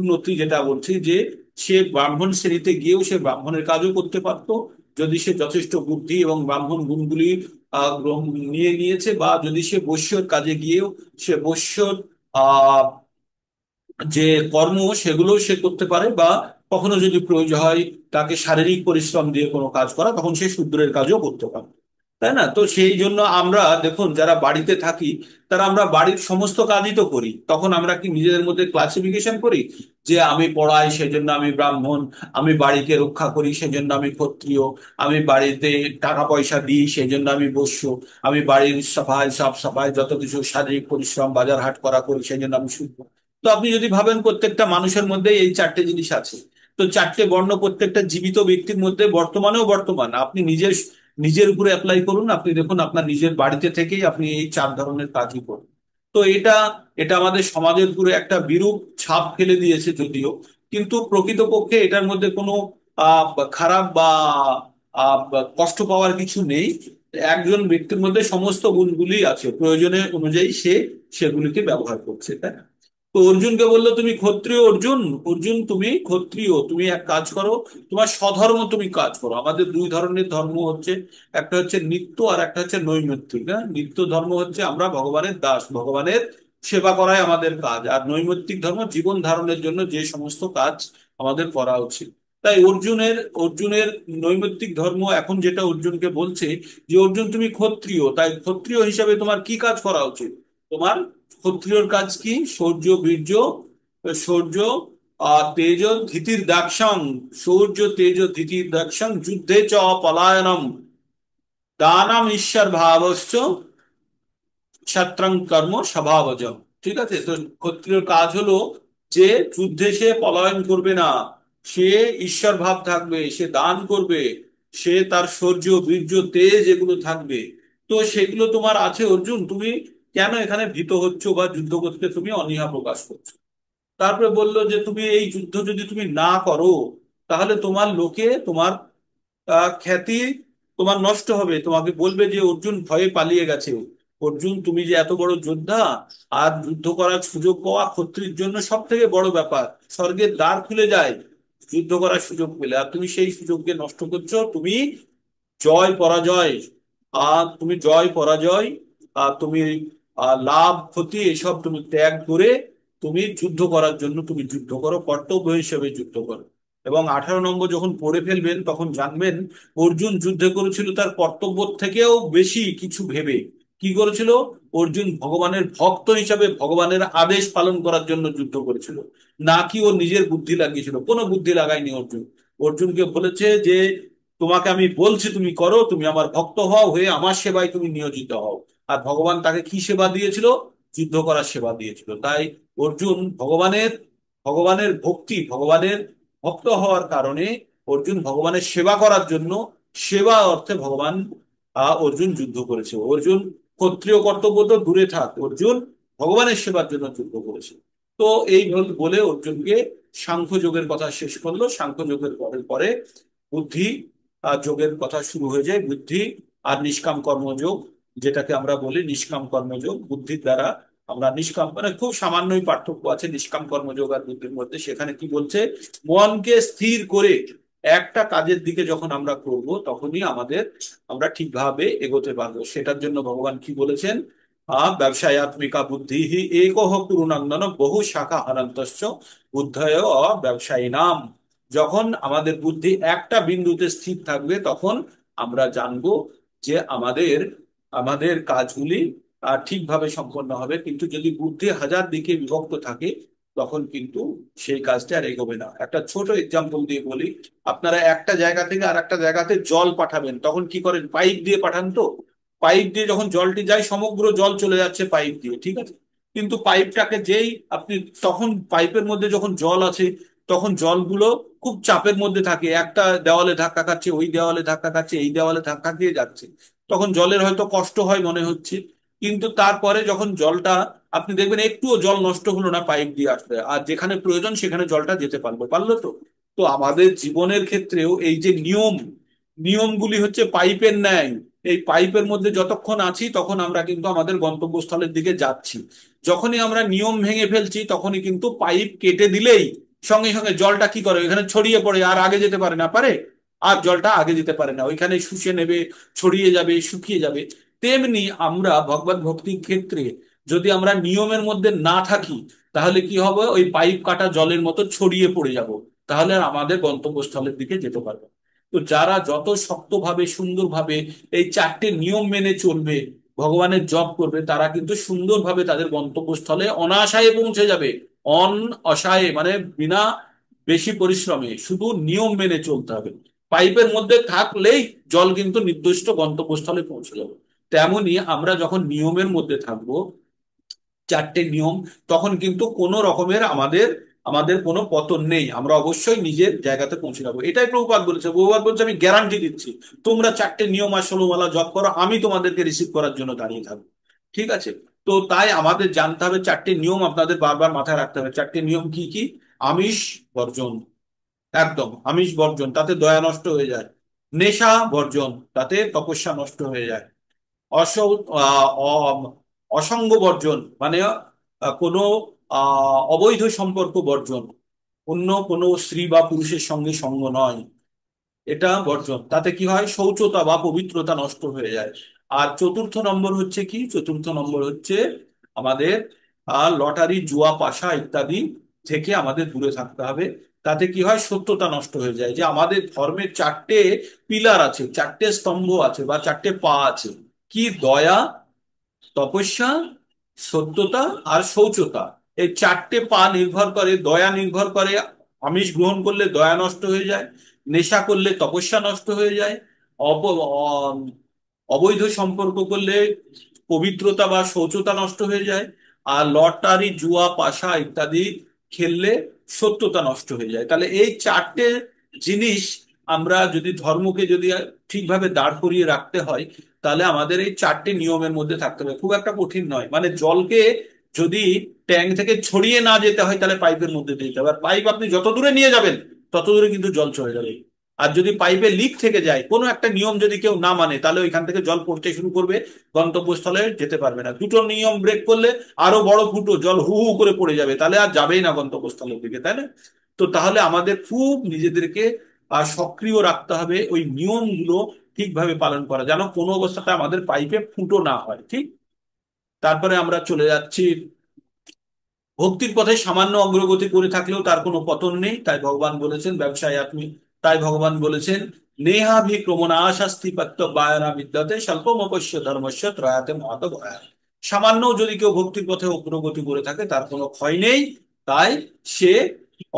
উন্নতি যেটা বলছি, যে সে ব্রাহ্মণ শ্রেণীতে গিয়েও সে ব্রাহ্মণের কাজও করতে পারতো যদি সে যথেষ্ট বুদ্ধি এবং ব্রাহ্মণ গুণগুলি নিয়ে নিয়েছে, বা যদি সে বৈশ্যর কাজে গিয়েও সে বৈশ্যর আহ যে কর্ম সেগুলো সে করতে পারে, বা কখনো যদি প্রয়োজন হয় তাকে শারীরিক পরিশ্রম দিয়ে কোনো কাজ করা, তখন সে শূদ্রের কাজও করতে পারে, তাই না? তো সেই জন্য আমরা দেখুন, যারা বাড়িতে থাকি তারা আমরা বাড়ির সমস্ত কাজই তো করি, তখন আমরা কি নিজেদের মধ্যে ক্লাসিফিকেশন করি যে আমি পড়াই সেজন্য আমি ব্রাহ্মণ, আমি বাড়িকে রক্ষা করি সেজন্য আমি ক্ষত্রিয়, আমি বাড়িতে টাকা পয়সা দিই সেই জন্য আমি বৈশ্য, আমি বাড়ির সাফাই সাফ সাফাই যত কিছু শারীরিক পরিশ্রম বাজার হাট করা করি সেই জন্য আমি শূদ্র। তো আপনি যদি ভাবেন প্রত্যেকটা মানুষের মধ্যে এই চারটে জিনিস আছে, তো চারটে বর্ণ প্রত্যেকটা জীবিত ব্যক্তির মধ্যে বর্তমানেও বর্তমান, আপনি নিজের নিজের উপরে অ্যাপ্লাই করুন, আপনি দেখুন আপনার নিজের বাড়িতে থেকেই আপনি এই চার ধরনের কাজই করুন। তো এটা এটা আমাদের সমাজের পুরো একটা বিরূপ ছাপ ফেলে দিয়েছে যদিও, কিন্তু প্রকৃতপক্ষে এটার মধ্যে কোনো খারাপ বা কষ্ট পাওয়ার কিছু নেই। একজন ব্যক্তির মধ্যে সমস্ত গুণগুলি আছে, প্রয়োজনে অনুযায়ী সে সেগুলিকে ব্যবহার করছে, তাই না? তো অর্জুনকে বললো তুমি ক্ষত্রিয় অর্জুন, অর্জুন তুমি ক্ষত্রিয়, তুমি এক কাজ করো, তোমার স্বধর্ম তুমি কাজ করো। আমাদের দুই ধরনের ধর্ম হচ্ছে, একটা হচ্ছে নিত্য আর একটা হচ্ছে নৈমিত্তিক। হ্যাঁ, নিত্য ধর্ম হচ্ছে আমরা ভগবানের দাস, ভগবানের সেবা করাই আমাদের কাজ, আর নৈমিত্তিক ধর্ম জীবন ধারণের জন্য যে সমস্ত কাজ আমাদের করা উচিত। তাই অর্জুনের নৈমিত্তিক ধর্ম এখন যেটা অর্জুনকে বলছে, যে অর্জুন তুমি ক্ষত্রিয়, তাই ক্ষত্রিয় হিসাবে তোমার কি কাজ করা উচিত? তোমার ক্ষত্রিয়র কাজ কি? শৌর্য তেজ ধৃতির দাক্ষাং, শৌর্য তেজ ধৃতির দাক্ষাং যুদ্ধে চ পলায়নম দানাম ঈশ্বর ভাবশ্চ ক্ষত্রং কর্ম স্বভাবজম। ঠিক আছে, তো ক্ষত্রিয়র কাজ হলো যে যুদ্ধে সে পলায়ন করবে না, সে ঈশ্বর ভাব থাকবে, সে দান করবে, সে তার শৌর্য বীর্য তেজ এগুলো থাকবে। তো সেগুলো তোমার আছে অর্জুন, তুমি কেন এখানে ভীত হচ্ছ বা যুদ্ধ করতে তুমি অনীহা প্রকাশ করছো? তারপরে বললো যে তুমি এই যুদ্ধ যদি তুমি না করো, তাহলে তোমার লোকে তোমার খ্যাতি তোমার নষ্ট হবে, তোমাকে বলবে যে অর্জুন ভয়ে পালিয়ে গেছে। অর্জুন তুমি যে এত বড় যোদ্ধা, আর যুদ্ধ করার সুযোগ পাওয়া ক্ষত্রির জন্য সব থেকে বড় ব্যাপার, স্বর্গের দ্বার খুলে যায় যুদ্ধ করার সুযোগ পেলে, আর তুমি সেই সুযোগকে নষ্ট করছো। তুমি জয় পরাজয় তুমি জয় পরাজয় তুমি লাভ ক্ষতি এসব তুমি ত্যাগ করে তুমি যুদ্ধ করার জন্য তুমি যুদ্ধ করো, কর্তব্য হিসেবে যুদ্ধ করো। এবং 18 নম্বর যখন পড়ে ফেলবেন তখন জানবেন অর্জুন যুদ্ধে করেছিল তার কর্তব্য থেকেও বেশি কিছু ভেবে। কি করেছিল? অর্জুন ভগবানের ভক্ত হিসাবে ভগবানের আদেশ পালন করার জন্য যুদ্ধ করেছিল, না কি ওর নিজের বুদ্ধি লাগিয়েছিল। কোনো বুদ্ধি লাগায়নি অর্জুন। অর্জুনকে বলেছে যে তোমাকে আমি বলছি তুমি করো, তুমি আমার ভক্ত হও, হয়ে আমার সেবায় তুমি নিয়োজিত হও। আর ভগবান তাকে কি সেবা দিয়েছিল? যুদ্ধ করার সেবা দিয়েছিল। তাই অর্জুন ভগবানের ভগবানের ভক্ত হওয়ার কারণে অর্জুন ভগবানের সেবা করার জন্য, সেবা অর্থে ভগবান অর্জুন যুদ্ধ করেছে। অর্জুন ক্ষত্রিয় কর্তব্য তো দূরে থাক, অর্জুন ভগবানের সেবার জন্য যুদ্ধ করেছে। তো এই বলে অর্জুনকে সাংখ্য যোগের কথা শেষ করলো। সাংখ্য যোগের পরে পরে বুদ্ধি যোগের কথা শুরু হয়ে যায়। বুদ্ধি আর নিষ্কাম কর্মযোগ, যেটাকে আমরা বলি নিষ্কাম কর্মযোগ, বুদ্ধির দ্বারা আমরা নিষ্কাম, মানে খুব সামান্যই পার্থক্য আছে নিষ্কাম কর্মযোগ আর বুদ্ধির মধ্যে। সেখানে কি বলছে? মনকে স্থির করে একটা কাজের দিকে যখন আমরা করব তখনই আমরা ঠিকভাবে এগোতে পারবো। সেটার জন্য ভগবান কি বলেছেন? ব্যবসায়াত্মিকা বুদ্ধি হি একহ কুরুনন্দন বহু শাখা হরন্তশ্চ বুদ্ধয় ব্যবসায়ী নাম। যখন আমাদের বুদ্ধি একটা বিন্দুতে স্থির থাকবে তখন আমরা জানবো যে আমাদের আমাদের কাজগুলি ঠিকভাবে সম্পন্ন হবে। কিন্তু যদি বুদ্ধি হাজার দিকে বিভক্ত থাকে তখন কিন্তু সেই কাজটা আর এগোবে না। একটা ছোট এক্সাম্পল দিয়ে বলি, আপনারা একটা জায়গা থেকে আর একটা জায়গাতে জল পাঠাবেন, তখন কি করেন? পাইপ দিয়ে পাঠান। তো পাইপ দিয়ে যখন জলটি যায় সমগ্র জল চলে যাচ্ছে পাইপ দিয়ে, ঠিক আছে? কিন্তু পাইপটাকে যেই আপনি, তখন পাইপের মধ্যে যখন জল আছে তখন জলগুলো খুব চাপের মধ্যে থাকে, একটা দেওয়ালে ধাক্কা খাচ্ছে, ওই দেওয়ালে ধাক্কা খাচ্ছে, এই দেওয়ালে ধাক্কা খেয়ে যাচ্ছে। তখন জলের হয়তো কষ্ট হয় মনে হচ্ছে, কিন্তু তারপরে যখন জলটা আপনি দেখবেন একটুও জল নষ্ট হলো না পাইপ দিয়ে আসবে, আর যেখানে প্রয়োজন সেখানে জলটা যেতে পারলো পারলো তো। তো আমাদের জীবনের ক্ষেত্রেও এই যে নিয়মগুলি হচ্ছে পাইপের ন্যায়। এই পাইপের মধ্যে যতক্ষণ আছি তখন আমরা কিন্তু আমাদের গন্তব্যস্থলের দিকে যাচ্ছি। যখনই আমরা নিয়ম ভেঙে ফেলছি তখনই কিন্তু পাইপ কেটে দিলেই সঙ্গে সঙ্গে জলটা কি করে, এখানে ছড়িয়ে পড়ে, আর আগে যেতে পারে না, পারে? আর জলটা আগে যেতে পারে না, ওইখানে শুষে নেবে, ছড়িয়ে যাবে, শুকিয়ে যাবে। তেমনি আমরা ভগবত ভক্তির ক্ষেত্রে যদি আমরা নিয়মের মধ্যে না থাকি, তাহলে কি হবে, ওই পাইপ কাটা জলের মতো ছড়িয়ে পড়ে যাব। তাহলে আর আমাদের গন্তব্যস্থলের দিকে যেতে পারবো না। তো যারা যত শক্তভাবে সুন্দরভাবে এই চারটে নিয়ম মেনে চলবে, ভগবানের জপ করবে, তারা কিন্তু সুন্দরভাবে তাদের গন্তব্যস্থলে অনায়াসে পৌঁছে যাবে। অসায়ে মানে বিনা বেশি পরিশ্রমে, শুধু নিয়ম মেনে চলতে হবে। পাইপের মধ্যে থাকলেই জল কিন্তু নির্দিষ্ট গন্তব্যস্থলে পৌঁছে যাবে। তেমনি আমরা যখন নিয়মের মধ্যে থাকবো, চারটে নিয়ম, তখন কিন্তু কোনো রকমের আমাদের আমাদের কোনো পতন নেই, আমরা অবশ্যই নিজের জায়গাতে পৌঁছে যাবো। এটাই প্রভুপাদ বলেছে। প্রভুপাদ বলছে আমি গ্যারান্টি দিচ্ছি, তোমরা চারটে নিয়ম আর 16 মালা জপ করো, আমি তোমাদেরকে রিসিভ করার জন্য দাঁড়িয়ে থাকবো। ঠিক আছে? তো তাই আমাদের জানতে হবে চারটে নিয়ম, আপনাদের বারবার মাথায় রাখতে হবে। চারটে নিয়ম কি কি? আমিষ বর্জন, একদম আমিষ বর্জন, তাতে দয়া নষ্ট হয়ে যায়। নেশা বর্জন, তাতে তপস্যা নষ্ট হয়ে যায়। অস অসঙ্গ বর্জন মানে কোনো অবৈধ সম্পর্ক বর্জন, অন্য কোনো স্ত্রী বা পুরুষের সঙ্গে সঙ্গ নয়, এটা বর্জন। তাতে কি হয়, শৌচতা বা পবিত্রতা নষ্ট হয়ে যায়। আর চতুর্থ নম্বর হচ্ছে কি, চতুর্থ নম্বর হচ্ছে আমাদের লটারি, জুয়া, পাশা ইত্যাদি থেকে আমাদের দূরে থাকতে হবে। তাতে কি হয়, সত্যতা নষ্ট হয়ে যায়। যে আমাদের ধর্মের চারটে পিলার আছে, চারটে স্তম্ভ আছে বা চারটে পা আছে, কি, দয়া, তপস্যা, সত্যতা আর শৌচতা। এই চারটে পা নির্ভর করে, দয়া নির্ভর করে, আমিষ গ্রহণ করলে দয়া নষ্ট হয়ে যায়, নেশা করলে তপস্যা নষ্ট হয়ে যায়, অবৈধ সম্পর্ক করলে পবিত্রতা বা শৌচতা নষ্ট হয়ে যায়, আর লটারি, জুয়া, পাশা ইত্যাদি খেললে সত্যতা নষ্ট হয়ে যায়। তাহলে এই চারটে জিনিস আমরা যদি ধর্মকে যদি ঠিকভাবে দাঁড় করিয়ে রাখতে হয়, তাহলে আমাদের এই চারটে নিয়মের মধ্যে থাকতে হবে। খুব একটা কঠিন নয়, মানে জলকে যদি ট্যাঙ্ক থেকে ছড়িয়ে না যেতে হয় তাহলে পাইপের মধ্যে দিতে হবে। আর পাইপ আপনি যত দূরে নিয়ে যাবেন তত দূরে কিন্তু জল চলে যাবে। আর যদি পাইপে লিক থেকে যায়, কোনো একটা নিয়ম যদি কেউ না মানে, তাহলে ওইখান থেকে জল পড়তে শুরু করবে, গন্তব্যস্থলে যেতে পারবে না। দুটো নিয়ম ব্রেক করলে আরো বড় ফুটো জল হু হু করে পড়ে যাবে, তাহলে আর যাবেই না গন্তব্যস্থলের দিকে, তাই না? তো তাহলে আমাদের খুব নিজেদেরকে সক্রিয় রাখতে হবে, ওই নিয়মগুলো ঠিকভাবে পালন করা, যেন কোনো অবস্থাতে আমাদের পাইপে ফুটো না হয়। ঠিক। তারপরে আমরা চলে যাচ্ছি, ভক্তির পথে সামান্য অগ্রগতি করে থাকলেও তার কোনো পতন নেই, তাই ভগবান বলেছেন ব্যবসায় আপনি, তাই ভগবান বলেছেন নেহাভিক্রমণা শাস্তি পত্য বায়না বিদ্যাতে স্বল্পমপস্য ধর্মস্য ত্রয়াতে মহাত ভয়া। সামান্য যদি কেউ ভক্তির পথে অগ্রগতি করে থাকে তার কোনো ক্ষয় নেই। তাই সে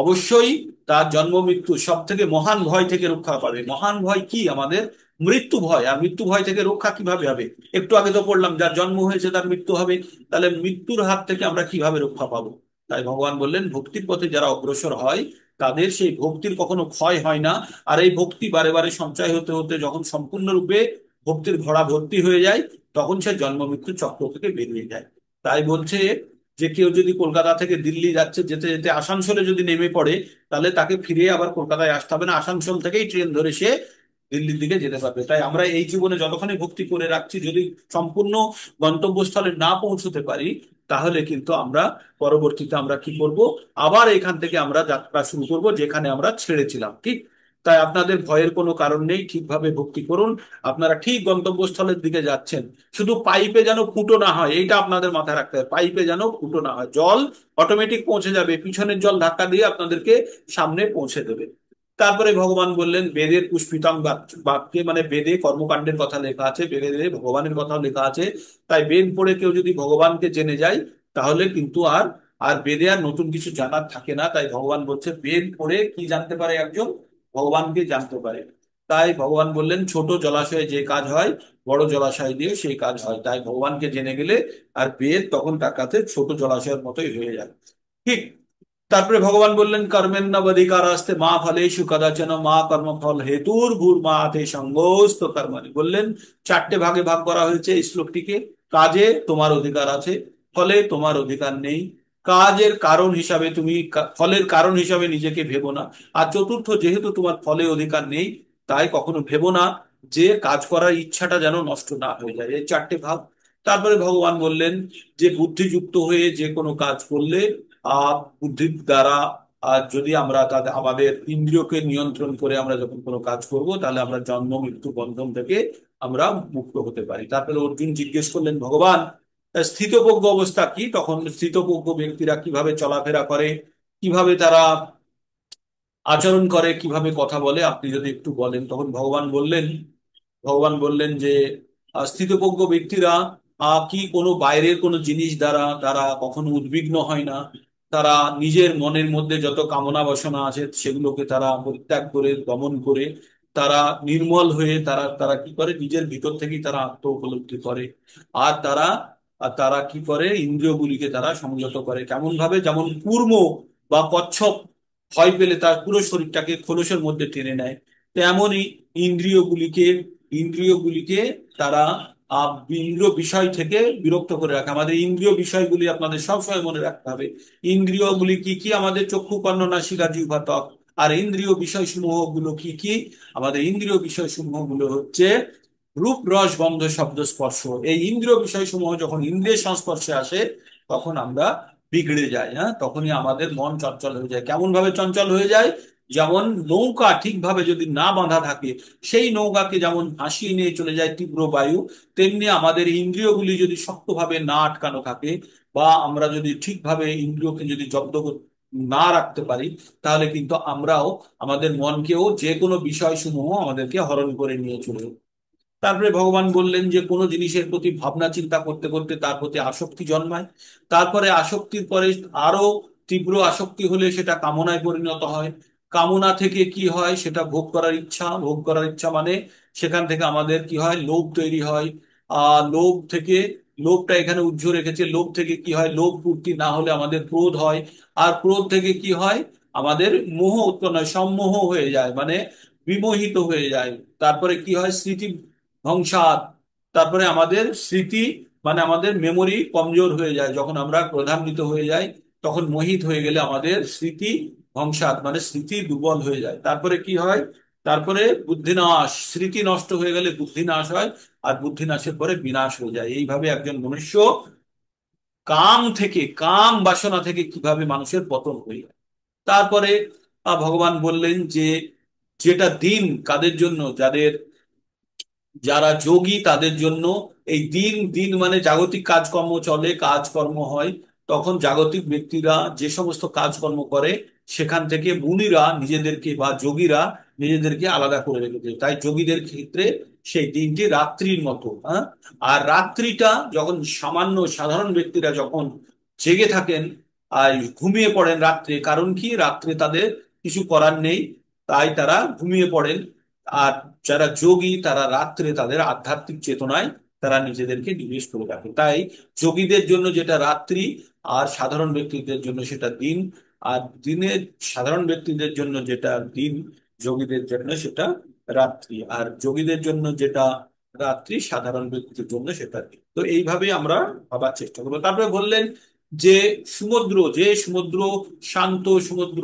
অবশ্যই তার জন্ম মৃত্যু সব থেকে মহান ভয় থেকে রক্ষা পাবে। মহান ভয় কি? আমাদের মৃত্যু ভয়। আর মৃত্যু ভয় থেকে রক্ষা কিভাবে হবে? একটু আগে তো পড়লাম, যার জন্ম হয়েছে তার মৃত্যু হবে। তাহলে মৃত্যুর হাত থেকে আমরা কিভাবে রক্ষা পাবো? তাই ভগবান বললেন ভক্তির পথে যারা অগ্রসর হয় তাদের সেই ভক্তির কখনো ক্ষয় হয় না। আর এই ভক্তি বারে বারে সঞ্চয় হতে হতে যখন সম্পূর্ণরূপে ভক্তির ঘোড়া ভর্তি হয়ে যায়, তখন সে জন্ম মৃত্যু চক্র থেকে বেরিয়ে যায়। তাই বলছে যে কেউ যদি কলকাতা থেকে দিল্লি যাচ্ছে, যেতে যেতে আসানসোলে যদি নেমে পড়ে, তাহলে তাকে ফিরে আবার কলকাতায় আসতে হবে না, আসানসোল থেকেই ট্রেন ধরে সে দিল্লির দিকে যেতে পারবে। তাই আমরা এই জীবনে যতখানি ভক্তি করে রাখছি, যদি সম্পূর্ণ গন্তব্যস্থলে না পৌঁছতে পারি, তাহলে কিন্তু আমরা পরবর্তীতে আমরা কি করব, আবার এখান থেকে আমরা যাত্রা শুরু করব যেখানে আমরা ছেড়েছিলাম। ঠিক। তাই আপনাদের ভয়ের কোনো কারণ নেই, ঠিকভাবে ভক্তি করুন, আপনারা ঠিক গন্তব্যস্থলের দিকে যাচ্ছেন। শুধু পাইপে যেন ফুটো না হয়, এইটা আপনাদের মাথায় রাখতে হবে, পাইপে যেন ফুটো না হয়, জল অটোমেটিক পৌঁছে যাবে, পিছনের জল ধাক্কা দিয়ে আপনাদেরকে সামনে পৌঁছে দেবে। তারপরে ভগবান বললেন বেদের পুষ্পিতং বাক্যে, মানে বেদে কর্মকাণ্ডের কথা লেখা আছে, বেদে ভগবানের কথা লেখা আছে। তাই বেদ পড়ে কেউ যদি ভগবানকে জেনে যায়, তাহলে কিন্তু আর আর বেদে আর নতুন কিছু জানার থাকে না। তাই ভগবান বলছে বেদ পড়ে কি জানতে পারে একজন? ভগবানকে জানতে পারে। তাই ভগবান বললেন ছোট জলাশয়ে যে কাজ হয়, বড় জলাশয় দিয়ে সেই কাজ হয়। তাই ভগবানকে জেনে গেলে আর বেদ তখন তার কাছে ছোট জলাশয়ের মতোই হয়ে যায়। ঠিক। তারপরে ভগবান বললেন কর্মেণ্যবধিকার আসতে মা ফলেষু কদাচন মা কর্মফল হেতুর ভূর মা তে সঙ্গোস্ত কর্মাণি। বললেন চারটে ভাগে ভাগ করা হয়েছে এই শ্লোকটিকে। কাজে তোমার অধিকার আছে, ফলে তোমার অধিকার নেই। কাজের কারণ হিসাবে তুমি ফলের কারণ হিসাবে নিজেকে ভেবো না। আর চতুর্থ, যেহেতু তোমার ফলে অধিকার নেই, তাই কখনো ভেবো না যে কাজ করার ইচ্ছাটা যেন নষ্ট না হয়ে যায়। এই চারটে ভাব। তারপরে ভগবান বললেন যে বুদ্ধিযুক্ত হয়ে যে কোনো কাজ করলে বুদ্ধির দ্বারা যদি আমরা তাদের আমাদের ইন্দ্রিয়কে নিয়ন্ত্রণ করে আমরা যখন কোনো কাজ করব, তাহলে আমরা জন্ম মৃত্যু বন্ধন থেকে আমরা মুক্ত হতে পারি। তারপরে অর্জুন জিজ্ঞেস করলেন, ভগবান স্থিতপ্রজ্ঞ অবস্থা কি? তখন স্থিতপ্রজ্ঞ ব্যক্তিরা কিভাবে চলাফেরা করে, কিভাবে তারা আচরণ করে, কিভাবে কথা বলে, আপনি যদি একটু বলেন। তখন ভগবান বললেন যে স্থিতপ্রজ্ঞ ব্যক্তিরা কি কোনো বাইরের কোনো জিনিস দ্বারা তারা কখনো উদ্বিগ্ন হয় না। তারা নিজের মনের মধ্যে যত কামনা বাসনা আছে সেগুলোকে তারা পরিত্যাগ করে, দমন করে, তারা নির্মল হয়ে তারা তারা কি করে, নিজের ভিতর থেকেই তারা আত্ম উপলব্ধি করে। আর তারা কি করে, ইন্দ্রিয়গুলিকে তারা সংযত করে। কেমন ভাবে? যেমন কুর্ম বা কচ্ছপ ভয় পেলে তার পুরো শরীরটাকে খোলসের মধ্যে টেনে নেয়, তেমনই ইন্দ্রিয়গুলিকে ইন্দ্রিয়গুলিকে তারা ইন্দ্রিয় বিষয় থেকে বিরক্ত করে রাখে। আমাদের ইন্দ্রিয় বিষয়গুলি আপনাদের সবসময় মনে রাখতে হবে। ইন্দ্রিয়গুলি কি কি? আমাদের চক্ষু, কর্ণ, নাসিকা, জিহ্বা, ত্বক। আর ইন্দ্রিয় বিষয় সমূহ গুলো কি কি? আমাদের ইন্দ্রিয় বিষয় সমূহ গুলো হচ্ছে রূপ, রস, গন্ধ, শব্দ, স্পর্শ। এই ইন্দ্রিয় বিষয় সমূহ যখন ইন্দ্রিয়ের সংস্পর্শে আসে, তখন আমরা বিগড়ে যাই। হ্যাঁ, তখনই আমাদের মন চঞ্চল হয়ে যায়। কেমন ভাবে চঞ্চল হয়ে যায়? যেমন নৌকা ঠিকভাবে যদি না বাঁধা থাকে, সেই নৌকাকে যেমন ভাসিয়ে নিয়ে চলে যায় তীব্র বায়ু, তেমনি আমাদের ইন্দ্রিয়গুলি যদি শক্তভাবে না আটকানো থাকে, বা আমরা যদি ঠিকভাবে ইন্দ্রিয়কে যদি জব্দ না রাখতে পারি, তাহলে কিন্তু আমরাও আমাদের মনকেও যে কোনো বিষয় সমূহ আমাদেরকে হরণ করে নিয়ে চলে যাবে। তারপরে ভগবান বললেন যে কোনো জিনিসের প্রতি ভাবনা চিন্তা করতে করতে তার প্রতি আসক্তি জন্মায়। তারপরে আসক্তির পরে আরো তীব্র আসক্তি হলে সেটা কামনায় পরিণত হয়। কামনা থেকে কি হয়? সেটা ভোগ করার ইচ্ছা। ভোগ করার ইচ্ছা মানে সেখান থেকে আমাদের কি হয়? লোভ তৈরি হয়। লোভ থেকে, লোভটা এখানে উজ্জ্বল রেখেছে, লোভ থেকে কি হয়? লোভ পূর্তি না হলে আমাদের ক্রোধ হয়। আর ক্রোধ থেকে কি হয়? আমাদের মোহ উৎপন্ন হয়, সম্মোহ হয়ে যায়, মানে বিমোহিত হয়ে যায়। তারপরে কি হয়? স্মৃতি ধ্বংসাত। তারপরে আমাদের স্মৃতি, মানে আমাদের মেমোরি কমজোর হয়ে যায়। যখন আমরা ক্রোধান্বিত হয়ে যাই, তখন মোহিত হয়ে গেলে আমাদের স্মৃতি ধ্বংসাত, মানে স্মৃতি দুর্বল হয়ে যায়। তারপরে কি হয়? তারপরে বুদ্ধিনাশ। স্মৃতি নষ্ট হয়ে গেলে বুদ্ধিনাশ হয়, আর বুদ্ধিনাশের পরে বিনাশ হয়ে যায়। এইভাবে একজন মনুষ্য কাম বাসনা থেকে কিভাবে মানুষের পতন হয়ে যায়। তারপরে ভগবান বললেন যে যেটা দিন কাদের জন্য, যারা যোগী তাদের জন্য এই দিন, দিন মানে জাগতিক কাজকর্ম চলে, কাজকর্ম হয়, তখন জাগতিক ব্যক্তিরা যে সমস্ত কাজকর্ম করে, সেখান থেকে মুনিরা নিজেদেরকে বা যোগীরা নিজেদেরকে আলাদা করে রেখেছে। তাই যোগীদের ক্ষেত্রে সেই দিনটি রাত্রির মতো। হ্যাঁ, আর রাত্রিটা যখন সামান্য সাধারণ ব্যক্তিরা যখন জেগে থাকেন আর ঘুমিয়ে পড়েন রাত্রে, কারণ কি? রাত্রে তাদের কিছু করার নেই, তাই তারা ঘুমিয়ে পড়েন। আর যারা যোগী তারা রাত্রে তাদের আধ্যাত্মিক চেতনায় তারা নিজেদেরকে নিবেশ করে রাখে। তাই যোগীদের জন্য যেটা রাত্রি, আর সাধারণ ব্যক্তিদের জন্য সেটা দিন। আর দিনের সাধারণ ব্যক্তিদের জন্য যেটা দিন, যোগীদের জন্য সেটা রাত্রি। আর যোগীদের জন্য যেটা রাত্রি, সাধারণ ব্যক্তিদের জন্য সেটা দিন। তো এইভাবে আমরা ভাবার চেষ্টা করবো। তারপরে বললেন যে যে সমুদ্র শান্ত সমুদ্র,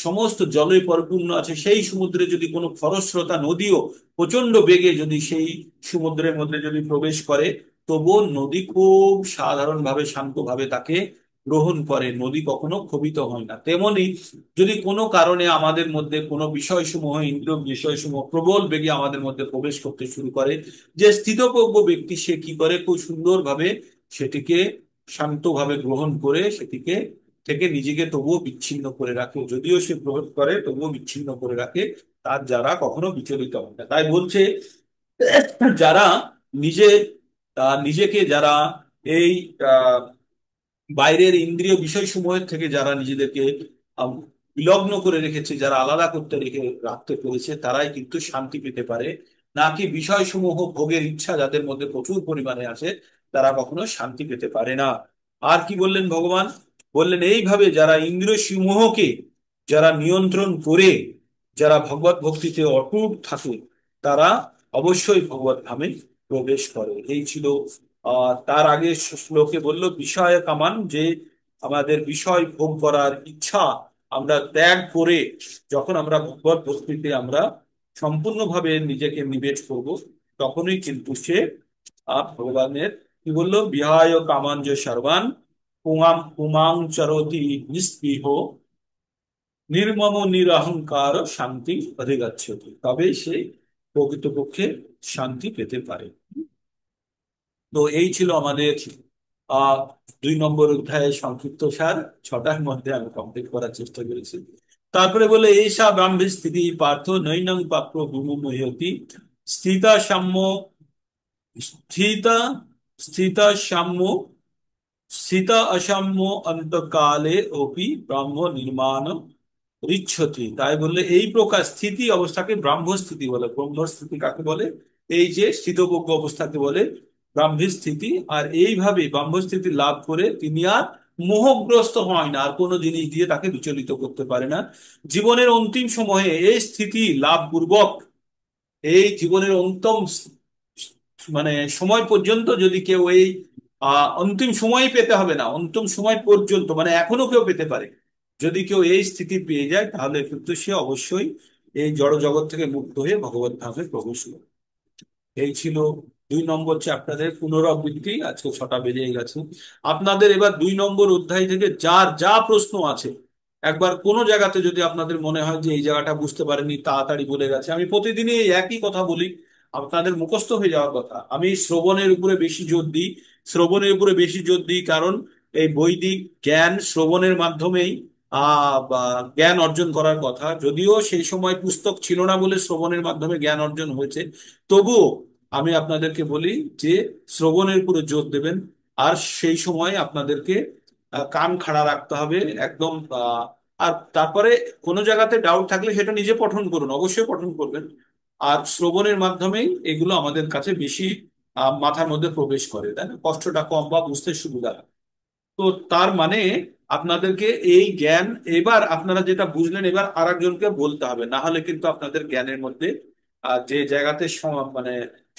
সমস্ত জলে পরিপূর্ণ আছে, সেই সমুদ্রে যদি কোনো খরস্রোতা নদীও প্রচন্ড বেগে যদি সেই সমুদ্রের মধ্যে যদি প্রবেশ করে, তবুও নদী খুব সাধারণভাবে শান্তভাবে তাকে গ্রহণ করে। নদী কখনো ক্ষোভিত হয় না। তেমনি যদি কোনো কারণে আমাদের মধ্যে কোনো বিষয়সমূহ, ইন্দ্রিয় বিষয়সমূহ প্রবল বেগে আমাদের মধ্যে প্রবেশ করতে শুরু করে, যে স্থিতপ্রজ্ঞ ব্যক্তি সে কি করে? খুব সুন্দরভাবে সেটিকে শান্তভাবে গ্রহণ করে সেটিকে থেকে নিজেকে তবুও বিচ্ছিন্ন করে রাখে। যদিও সে গ্রহণ করে, তবুও বিচ্ছিন্ন করে রাখে। তার যারা কখনো বিচলিত হয় না। তাই বলছে যারা নিজে নিজেকে যারা এই আহ, বাইরের ইন্দ্রিয় বিষয়সমূহের থেকে যারা নিজেদেরকে আম, বিলগ্ন করে রেখেছে, যারা আলাদা করতে রাখতে পেরেছে, তারাই কিন্তু শান্তি পেতে পারে। নাকি বিষয়সমূহ ভোগের ইচ্ছা যাদের মধ্যে প্রচুর পরিমাণে আছে, তারা কখনো শান্তি পেতে পারে না। আর কি বললেন ভগবান? বললেন এইভাবে যারা ইন্দ্রিয় সমূহকে যারা নিয়ন্ত্রণ করে, যারা ভগবত ভক্তিতে অটুট থাকে, তারা অবশ্যই ভগবত ধামে প্রবেশ করে। এই ছিল তার আগে শ্লোকে বললো বিষয় কামান, যে আমাদের বিষয় ভোগ করার ইচ্ছা আমরা ত্যাগ করে যখন আমরা ভগবত ভক্তিতে আমরা সম্পূর্ণভাবে নিজেকে নিবেশ করব, তখনই কিন্তু সে ভগবানের কি বললো, বিহায় কামান যে সর্বান পুমাং পুমাং চরতি নিস্পৃহ নির্মম নিরহংকার শান্তি অধিগচ্ছতি, তবে সে প্রকৃতপক্ষে শান্তি পেতে পারে। তো এই ছিল আমাদের আহ 2 নম্বর অধ্যায়ের সংক্ষিপ্ত সার। 6টার মধ্যে আমি কমপ্লিট করার চেষ্টা করেছি। তারপরে বলে এইসা ব্রাহ্মী স্থিতি পার্থ নৈনং পাপ্র বিমুহ্যতি স্থিতা সাম্য স্থিতা স্থিতা সাম্য স্থিতা অসাম্য অন্তকালে অপি ব্রাহ্ম নির্মাণ রিচ্ছতি। তাই বললে এই প্রকার স্থিতি অবস্থাকে ব্রাহ্ম স্থিতি বলে। ব্রহ্ম স্থিতি কাকে বলে? এই যে স্থিতপ্রজ্ঞ অবস্থাকে বলে ব্রাহ্মী স্থিতি। আর এইভাবে ব্রাহ্ম স্থিতি লাভ করে তিনি আর মোহগ্রস্ত হয় না, আর কোনো জিনিস দিয়ে তাকে বিচলিত করতে পারে না। জীবনের অন্তিম সময়ে এই স্থিতি লাভ পূর্বক, এই জীবনের অন্তম মানে সময় পর্যন্ত যদি কেউ এই অন্তিম সময় পেতে হবে না, অন্তিম সময় পর্যন্ত মানে এখনো কেউ পেতে পারে, যদি কেউ এই স্থিতি পেয়ে যায় তাহলে কিন্তু সে অবশ্যই এই জড় জগৎ থেকে মুক্ত হয়ে ভগবত ধামে প্রবেশ করবে। এই ছিল 2 নম্বর চ্যাপ্টারের পুনরাবৃত্তি। আজকে 6টা বেজে গেছে। আপনাদের এবার 2 নম্বর অধ্যায় থেকে যার যা প্রশ্ন আছে, একবার কোনো জায়গাতে যদি আপনাদের মনে হয় যে এই জায়গাটা বুঝতে পারেনি, তাড়াতাড়ি বলে গেছে, আমি প্রতিদিনই এই একই কথা বলি, আপনাদের মুখস্থ হয়ে যাওয়ার কথা। আমি শ্রবণের উপরে বেশি জোর দিই। শ্রবণের উপরে বেশি জোর দিই কারণ এই বৈদিক জ্ঞান শ্রবণের মাধ্যমেই বা জ্ঞান অর্জন করার কথা। যদিও সেই সময় পুস্তক ছিল না বলে শ্রবণের মাধ্যমে জ্ঞান অর্জন হয়েছে, তবুও আমি আপনাদেরকে বলি যে শ্রবণের উপরে জোর দেবেন। আর সেই সময় আপনাদেরকে কান খাড়া রাখতে হবে একদম। আর তারপরে কোনো জায়গাতে ডাউট থাকলে সেটা নিজে পঠন করুন, অবশ্যই পঠন করবেন। আর শ্রবণের মাধ্যমেই এগুলো আমাদের কাছে বেশি মাথার মধ্যে প্রবেশ করে, তাই না? কষ্টটা কম বা বুঝতে সুবিধা হয়। তো তার মানে আপনাদেরকে এই জ্ঞান এবার আপনারা যেটা বুঝলেন এবার আরেকজনকে বলতে হবে, না হলে কিন্তু আপনাদের জ্ঞানের মধ্যে যে জায়গাতে মানে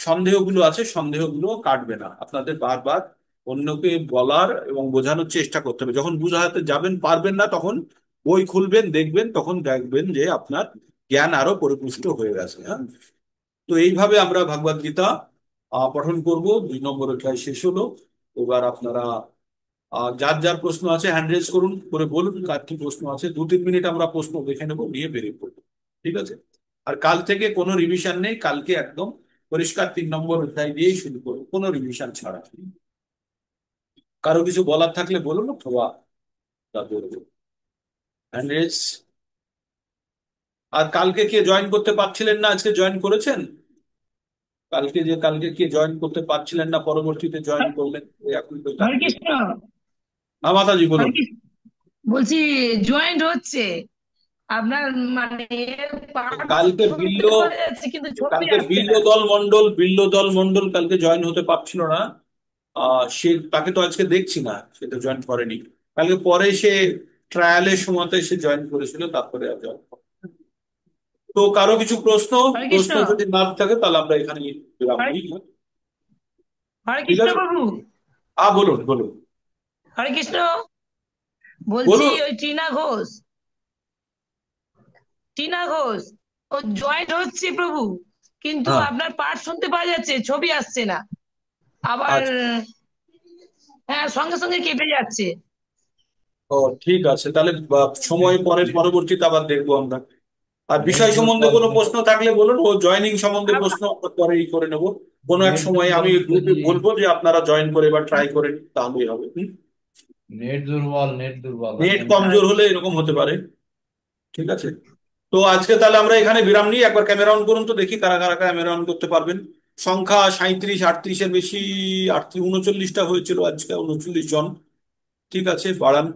সন্দেহগুলো আছে, সন্দেহগুলো কাটবে না। আপনাদের বারবার অন্যকে বলার এবং বোঝানোর চেষ্টা করতে হবে। যখন বুঝাতে যাবেন পারবেন না, তখন বই খুলবেন, দেখবেন, তখন দেখবেন যে আপনার জ্ঞান আরো পরিপুষ্ট হয়ে গেছে। হ্যাঁ, তো এইভাবে আমরা ভগবদ গীতা পঠন করব। 2 নম্বর অধ্যায় শেষ হলো। এবার আপনারা যার যার প্রশ্ন আছে হ্যান্ড রেজ করুন, করে বলুন কার কি প্রশ্ন আছে। 2-3 মিনিট আমরা প্রশ্ন দেখে নেবো, নিয়ে বেরিয়ে পড়বো। ঠিক আছে? আর কাল থেকে কোনো রিভিশন নেই, কালকে একদম পরিষ্কার 3 নম্বর অধ্যায় দিয়েই শুরু করবো, কোনো রিভিশন ছাড়া। কারো কিছু বলার থাকলে বলুন, অথবা তা বলবো। Hand raise. আর কালকে কে জয়েন করতে পারছিলেন না, আজকে জয়েন করেছেন? কালকে কে জয়েন করতে পারছিলেন না, পরবর্তীতে জয়েন করলেন, এখন তো হরে তাকে। কৃষ্ণ। হ্যাঁ মাতাজি হরে বলুন। কৃষ্ণ। বলছি জয়েন্ট হচ্ছে আপনার মানে পাঠ কালকে বিল্ল শুনতে পাওয়া যাচ্ছে কিন্তু ছবি কালকে আসছে না। বিল্ল দল মন্ডল কালকে জয়েন হতে পারছিল না। সে তাকে তো আজকে দেখছি না, সে তো জয়েন করেনি। কালকে পরে সে ট্রায়ালের সময়তে সে জয়েন করেছিল, তারপরে আর জয়েন। তো কারো কিছু প্রশ্ন হরে কৃষ্ণ। প্রশ্ন যদি না থাকে তাহলে আমরা এখানে বিরাম হরে নিই। হরে ঠিক কৃষ্ণ আছে, প্রভু। বলুন বলুন। হরে কৃষ্ণ। বলছি বলুন। ওই টিনা ঘোষ ও জয়েন্ট হচ্ছে প্রভু, কিন্তু হ্যাঁ, আপনার পাঠ শুনতে পাওয়া যাচ্ছে, ছবি আসছে না। আবার আচ্ছা। হ্যাঁ, সঙ্গে সঙ্গে কেটে যাচ্ছে। ও ঠিক আছে, তাহলে সময় পরে পরবর্তীতে আবার দেখবো আমরা। আর নেট বিষয় সম্বন্ধে দুর্বল কোনো প্রশ্ন থাকলে বলুন, ও জয়েনিং সম্বন্ধে আবার প্রশ্ন আমরা পরেই করে নেব। কোনো এক নেট সময় দুর্বল আমি গ্রুপে মাতাজি। বলবো যে আপনারা জয়েন করে এবার ট্রাই করে নিন, তাহলেই হবে। নেট দুর্বল নেট এখন। কমজোর হলে এরকম হতে পারে। ঠিক আছে, তো আজকে তাহলে আমরা এখানে বিরাম নিই। একবার ক্যামেরা অন করুন তো দেখি কারা কারা ক্যামেরা অন করতে পারবেন। সংখ্যা 37-38-এর বেশি, 39টা হয়েছিল, আজকে 39 জন। ঠিক আছে, বাড়ান।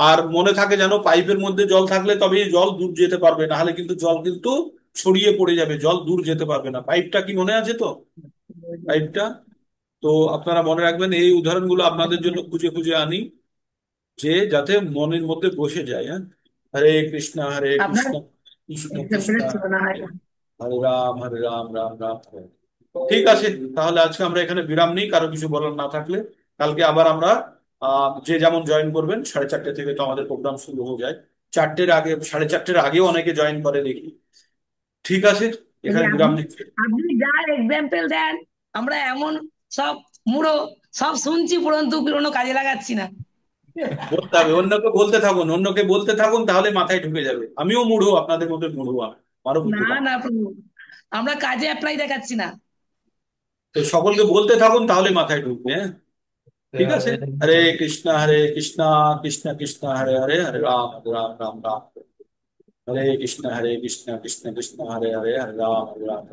আর মনে থাকে যেন পাইপের মধ্যে জল থাকলে তবেই জল দূর যেতে পারবে, না হলে কিন্তু জল কিন্তু ছড়িয়ে পড়ে যাবে, জল দূর যেতে পারবে না। পাইপটা কি মনে আছে তো? পাইপটা তো আপনারা মনে রাখবেন। এই উদাহরণগুলো আপনাদের জন্য খুঁজে খুঁজে আনি, যে যাতে মনের মধ্যে বসে যায়। হ্যাঁ, হরে কৃষ্ণ হরে আপনার কৃষ্ণ কৃষ্ণ কৃষ্ণ ছিল না হয়। হরে রাম রাম রাম। হরে ঠিক আছে, তাহলে আজকে আমরা এখানে বিরাম নিই, কারো কিছু বলার না থাকলে। কালকে আবার আমরা যে যেমন জয়েন করবেন, 4:30 থেকে তো আমাদের প্রোগ্রাম শুরু হয়ে যায়। 4টের আগে, 4:30-র আগেও অনেকে জয়েন করে দেখি। ঠিক আছে, এই যে এখানে বিরাম আপনি নিচ্ছি। আপনি যা এক্সাম্পল দেন, আমরা এমন সব মুড়ো সব শুনছি পরন্তু কোনো কাজে লাগাচ্ছি না। বলতে হবে, অন্যকে বলতে থাকুন, অন্যকে বলতে থাকুন, তাহলে মাথায় ঢুকে যাবে। আমিও মূঢ়, আপনাদের মতো মূঢ় আমি, আমারও বুদ্ধি না কম। না প্রভু, আমরা কাজে অ্যাপ্লাই দেখাচ্ছি না। তো সকলকে বলতে থাকুন, তাহলে মাথায় ঢুকবে, হ্যাঁ। ঠিক আছে। হরে কৃষ্ণ কৃষ্ণ কৃষ্ণ হরে হরে, হরে রাম রাম রাম রাম, হরে কৃষ্ণ কৃষ্ণ কৃষ্ণ হরে হরে, হরে রাম হরে রাম।